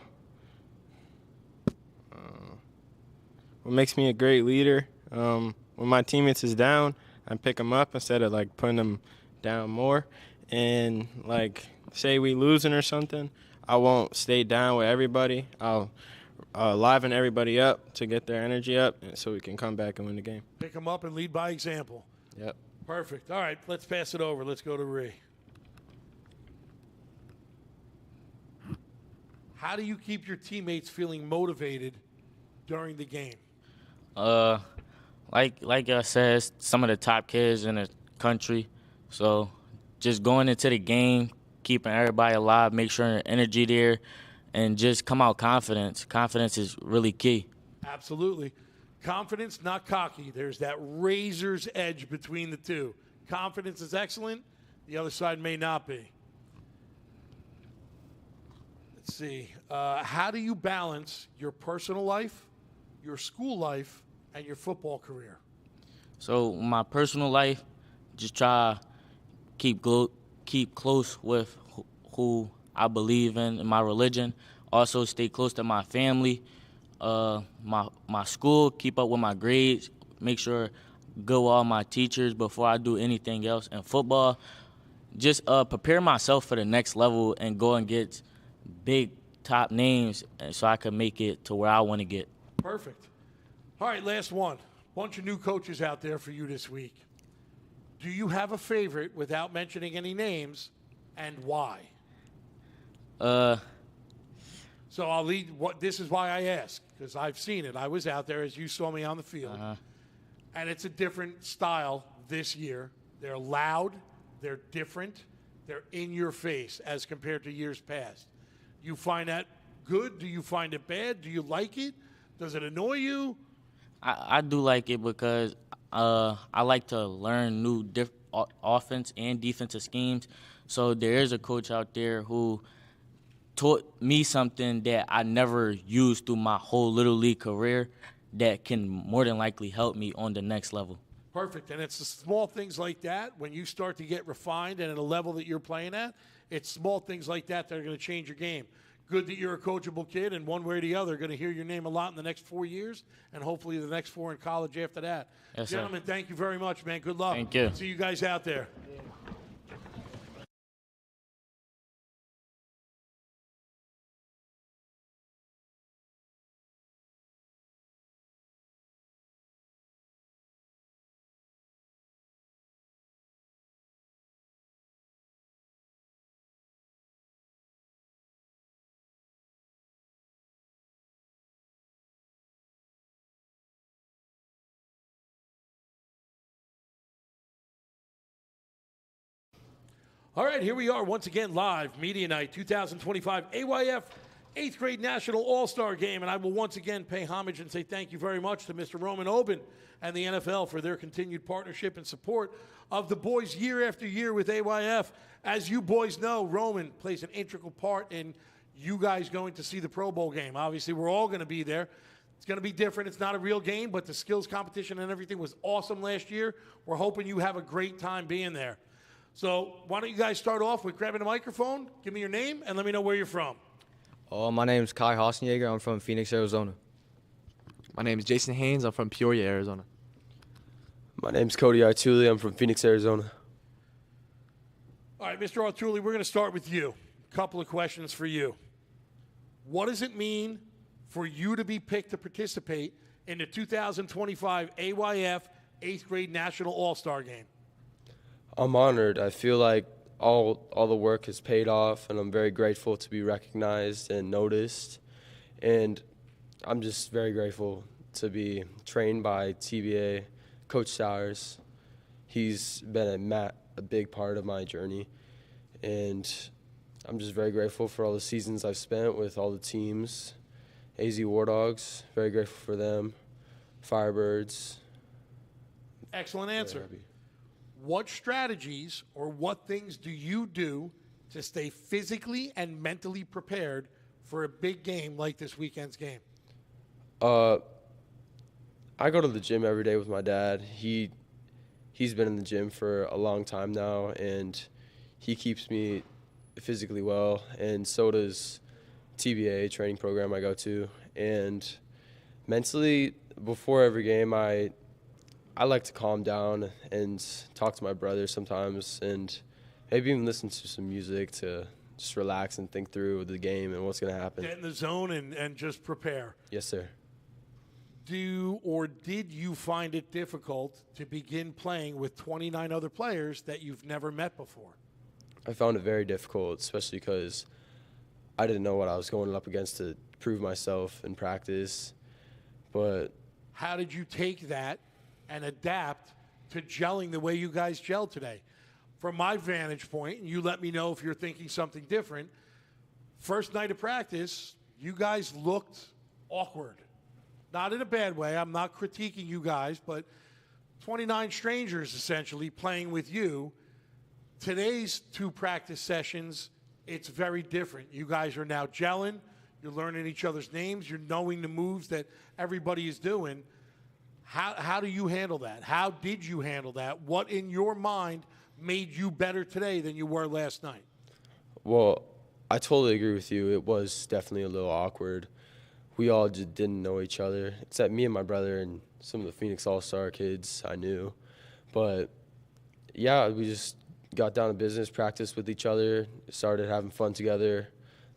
makes me a great leader, when my teammates is down, I pick them up instead of like putting them down more. And like say we losing or something, I won't stay down with everybody. I'll liven everybody up to get their energy up so we can come back and win the game. Pick them up and lead by example. Yep. Perfect. All right, let's pass it over. Let's go to Ree. How do you keep your teammates feeling motivated during the game? Like I said, some of the top kids in the country. So just going into the game, keeping everybody alive, make sure the energy there, and just come out confident. Confidence is really key. Absolutely. Confidence, not cocky. There's that razor's edge between the two. Confidence is excellent. The other side may not be. Let's see. How do you balance your personal life, your school life, and your football career? So my personal life, just try keep close with who I believe in my religion. Also stay close to my family. My school, keep up with my grades, make sure go with all my teachers before I do anything else. And football, just prepare myself for the next level and go and get big top names so I can make it to where I want to get. Perfect. All right, last one. Bunch of new coaches out there for you this week. Do you have a favorite without mentioning any names, and why? So I'll lead. This is why I ask, because I've seen it. I was out there as you saw me on the field, and it's a different style this year. They're loud, they're different, they're in your face as compared to years past. You find that good? Do you find it bad? Do you like it? Does it annoy you? I do like it because I like to learn new offense and defensive schemes. So there is a coach out there who taught me something that I never used through my whole Little League career that can more than likely help me on the next level. Perfect. And it's the small things like that when you start to get refined and at a level that you're playing at, it's small things like that that are going to change your game. Good that you're a coachable kid, and one way or the other, going to hear your name a lot in the next 4 years, and hopefully the next 4 in college after that. Yes, sir. Gentlemen, thank you very much, man. Good luck. Thank you. See you guys out there. All right, here we are once again live, Media Night 2025 AYF 8th grade National All-Star Game. And I will once again pay homage and say thank you very much to Mr. Roman Oben and the NFL for their continued partnership and support of the boys year after year with AYF. As you boys know, Roman plays an integral part in you guys going to see the Pro Bowl game. Obviously, we're all going to be there. It's going to be different. It's not a real game, but the skills competition and everything was awesome last year. We're hoping you have a great time being there. So why don't you guys start off with grabbing a microphone, give me your name, and let me know where you're from. My name is Kai Hossenjager. I'm from Phoenix, Arizona. My name is Jason Haynes. I'm from Peoria, Arizona. My name's Cody Artuli. I'm from Phoenix, Arizona. All right, Mr. Artuli, we're going to start with you. A couple of questions for you. What does it mean for you to be picked to participate in the 2025 AYF 8th grade National All-Star Game? I'm honored. I feel like all the work has paid off, and I'm very grateful to be recognized and noticed. And I'm just very grateful to be trained by TBA, Coach Sowers. He's been a big part of my journey, and I'm just very grateful for all the seasons I've spent with all the teams. AZ War Dogs, very grateful for them. Firebirds. Excellent answer. What strategies or what things do you do to stay physically and mentally prepared for a big game like this weekend's game? I go to the gym every day with my dad. He's been in the gym for a long time now, and he keeps me physically well, and so does TBA training program I go to. And mentally, before every game, I like to calm down and talk to my brother sometimes, and maybe even listen to some music to just relax and think through the game and what's going to happen. Get in the zone and just prepare. Yes, sir. Did you find it difficult to begin playing with 29 other players that you've never met before? I found it very difficult, especially because I didn't know what I was going up against to prove myself in practice. But how did you take that and adapt to gelling the way you guys gelled today? From my vantage point, and you let me know if you're thinking something different, first night of practice, you guys looked awkward. Not in a bad way. I'm not critiquing you guys, but 29 strangers essentially playing with you. Today's 2 practice sessions, it's very different. You guys are now gelling. You're learning each other's names. You're knowing the moves that everybody is doing. How do you handle that? How did you handle that? What in your mind made you better today than you were last night? Well, I totally agree with you. It was definitely a little awkward. We all just didn't know each other, except me and my brother and some of the Phoenix All-Star kids I knew. But, yeah, we just got down to business, practiced with each other, started having fun together,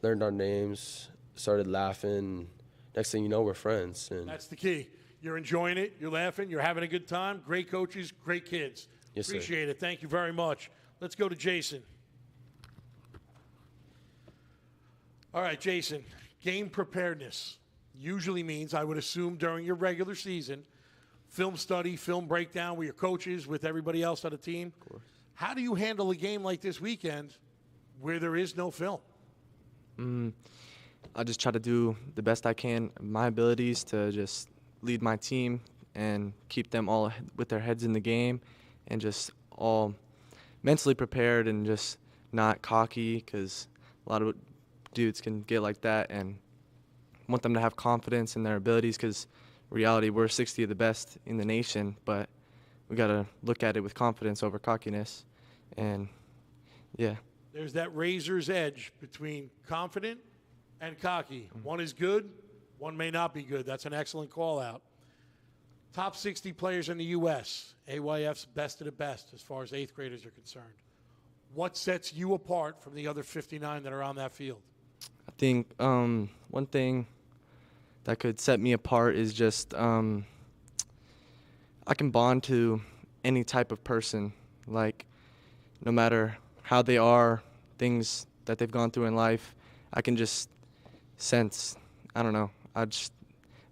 learned our names, started laughing, next thing you know, we're friends. And That's the key. You're enjoying it. You're laughing. You're having a good time. Great coaches, great kids. Yes, sir. Appreciate it. Thank you very much. Let's go to Jason. All right, Jason, game preparedness usually means, I would assume, during your regular season, film study, film breakdown with your coaches, with everybody else on the team. Of course. How do you handle a game like this weekend where there is no film? I just try to do the best I can, my abilities to just lead my team and keep them all with their heads in the game and just all mentally prepared and just not cocky, because a lot of dudes can get like that, and want them to have confidence in their abilities, because reality, we're 60 of the best in the nation, but we got to look at it with confidence over cockiness. And yeah. There's that razor's edge between confident and cocky. One is good, one may not be good. That's an excellent call out. Top 60 players in the U.S., AYF's best of the best as far as 8th graders are concerned. What sets you apart from the other 59 that are on that field? I think one thing that could set me apart is just I can bond to any type of person, like no matter how they are, things that they've gone through in life, I can just sense, I don't know, I just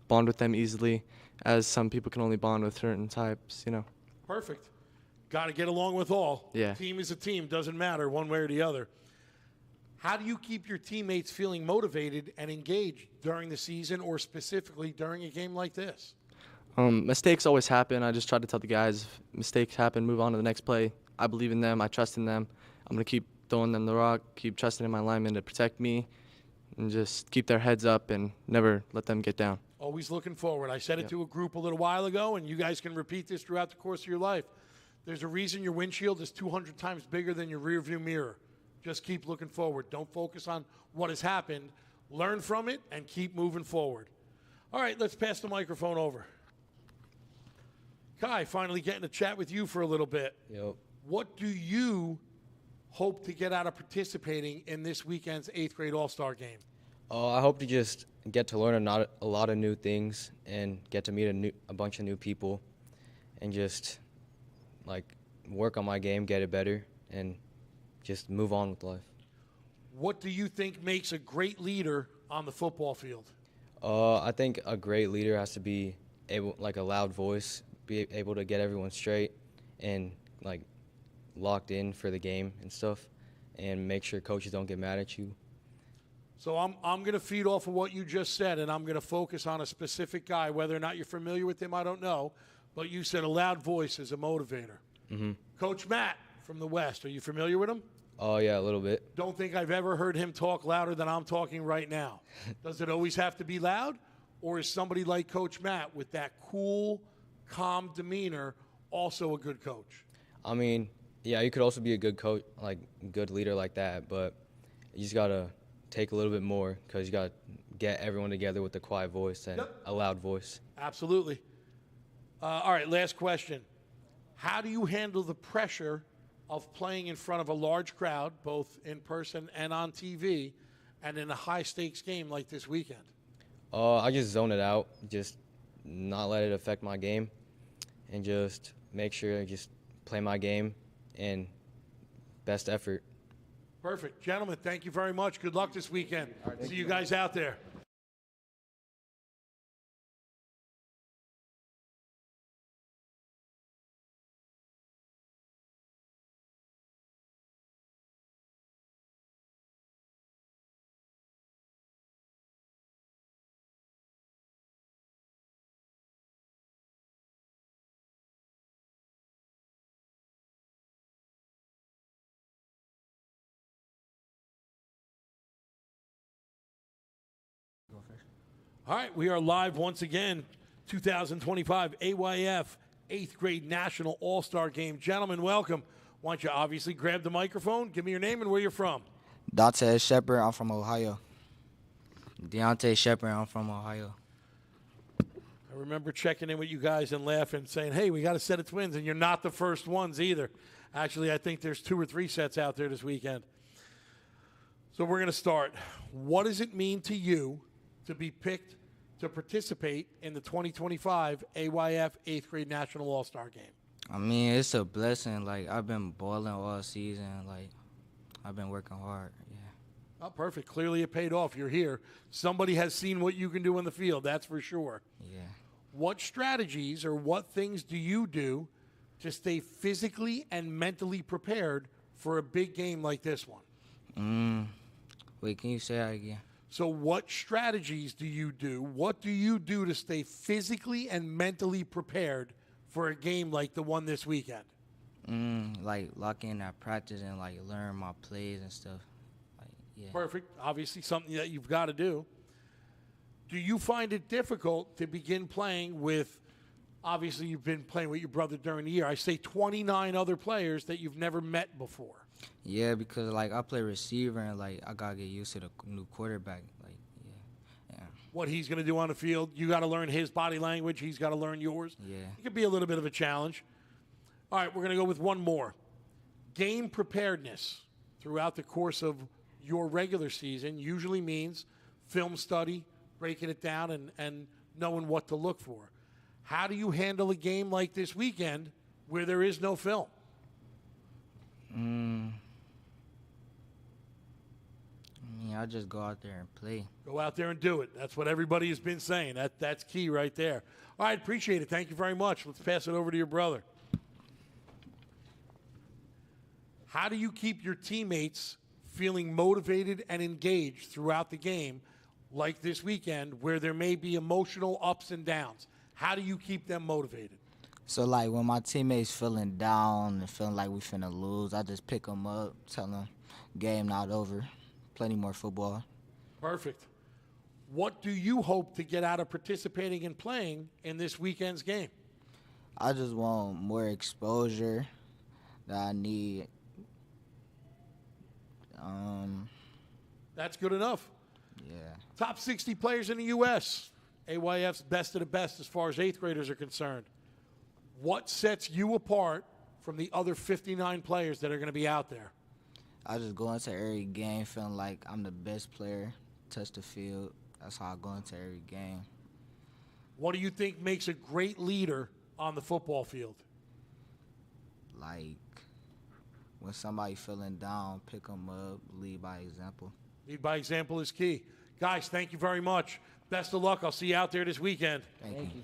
bond with them easily, as some people can only bond with certain types, you know. Perfect. Got to get along with all. Yeah. Team is a team, doesn't matter one way or the other. How do you keep your teammates feeling motivated and engaged during the season, or specifically during a game like this? Mistakes always happen. I just try to tell the guys, if mistakes happen, move on to the next play. I believe in them. I trust in them. I'm going to keep throwing them the rock, keep trusting in my linemen to protect me, and just keep their heads up and never let them get down. Always looking forward. I said it to a group a little while ago, and you guys can repeat this throughout the course of your life. There's a reason your windshield is 200 times bigger than your rearview mirror. Just keep looking forward. Don't focus on what has happened. Learn from it and keep moving forward. All right, let's pass the microphone over. Kai, finally getting to chat with you for a little bit. Yep. What do you hope to get out of participating in this weekend's 8th grade All-Star game? I hope to just get to learn a lot of new things and get to meet a bunch of new people and just like work on my game, get it better, and just move on with life. What do you think makes a great leader on the football field? I think a great leader has to be able, like a loud voice, be able to get everyone straight and like locked in for the game and stuff, and make sure coaches don't get mad at you. So I'm going to feed off of what you just said, and I'm going to focus on a specific guy. Whether or not you're familiar with him, I don't know. But you said a loud voice is a motivator. Mm-hmm. Coach Matt from the West, are you familiar with him? Oh, yeah, a little bit. Don't think I've ever heard him talk louder than I'm talking right now. Does it always have to be loud? Or is somebody like Coach Matt with that cool, calm demeanor also a good coach? I mean, yeah, you could also be a good coach, like good leader like that, but you just got to take a little bit more because you got to get everyone together with a quiet voice and a loud voice. Absolutely. All right, last question. How do you handle the pressure of playing in front of a large crowd, both in person and on TV, and in a high-stakes game like this weekend? I just zone it out, just not let it affect my game, and just make sure I just play my game and best effort. Perfect. Gentlemen, thank you very much. Good luck this weekend. See you guys out there. All right, we are live once again, 2025 AYF 8th grade National All-Star Game. Gentlemen, welcome. Why don't you obviously grab the microphone, give me your name and where you're from. Dante Shepard, I'm from Ohio. Deontay Shepard, I'm from Ohio. I remember checking in with you guys and laughing, saying, hey, we got a set of twins, and you're not the first ones either. Actually, I think there's 2 or 3 sets out there this weekend. So we're going to start. What does it mean to you to be picked to participate in the 2025 AYF 8th grade National All-Star Game? I mean, it's a blessing. Like, I've been balling all season. Like, I've been working hard. Yeah. Oh, perfect. Clearly it paid off. You're here. Somebody has seen what you can do on the field, that's for sure. Yeah. What strategies or what things do you do to stay physically and mentally prepared for a big game like this one? Wait, can you say that again? So what strategies do you do? What do you do to stay physically and mentally prepared for a game like the one this weekend? Like lock in at practice and like learn my plays and stuff. Like, yeah. Perfect. Obviously something that you've got to do. Do you find it difficult to begin playing with, obviously you've been playing with your brother during the year, I say 29 other players that you've never met before? Yeah, because like I play receiver and like I gotta get used to the new quarterback. Like, yeah. What he's going to do on the field, you got to learn his body language. He's got to learn yours. Yeah. It could be a little bit of a challenge. All right, we're going to go with one more. Game preparedness throughout the course of your regular season usually means film study, breaking it down, and knowing what to look for. How do you handle a game like this weekend where there is no film? I mean, I just go out there and play. Go out there and do it. That's what everybody has been saying. That's key right there. All right, appreciate it. Thank you very much. Let's pass it over to your brother. How do you keep your teammates feeling motivated and engaged throughout the game like this weekend where there may be emotional ups and downs? How do you keep them motivated? So like when my teammates feeling down and feeling like we finna lose, I just pick them up, tell them game not over, plenty more football. Perfect. What do you hope to get out of participating and playing in this weekend's game? I just want more exposure that I need. That's good enough. Yeah. Top 60 players in the U.S. AYF's best of the best as far as 8th graders are concerned. What sets you apart from the other 59 players that are going to be out there? I just go into every game feeling like I'm the best player, touch the field. That's how I go into every game. What do you think makes a great leader on the football field? Like when somebody feeling down, pick them up, lead by example. Lead by example is key. Guys, thank you very much. Best of luck. I'll see you out there this weekend. Thank you.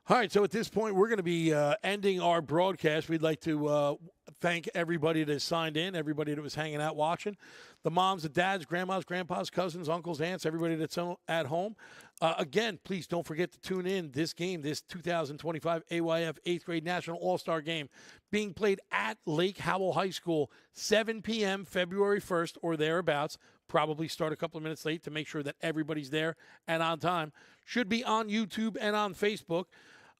All right, so at this point, we're going to be ending our broadcast. We'd like to thank everybody that signed in, everybody that was hanging out watching, the moms, the dads, grandmas, grandpas, cousins, uncles, aunts, everybody that's at home. Again, please don't forget to tune in this game, this 2025 AYF 8th grade National All-Star Game, being played at Lake Howell High School, 7 p.m. February 1st or thereabouts. Probably start a couple of minutes late to make sure that everybody's there and on time. Should be on YouTube and on Facebook.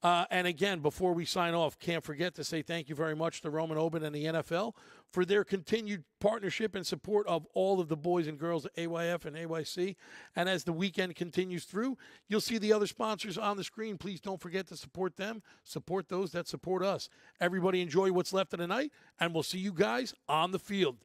And again, before we sign off, can't forget to say thank you very much to Roman Oben and the NFL for their continued partnership and support of all of the boys and girls at AYF and AYC. And as the weekend continues through, you'll see the other sponsors on the screen. Please don't forget to support them, support those that support us. Everybody enjoy what's left of the night, and we'll see you guys on the field.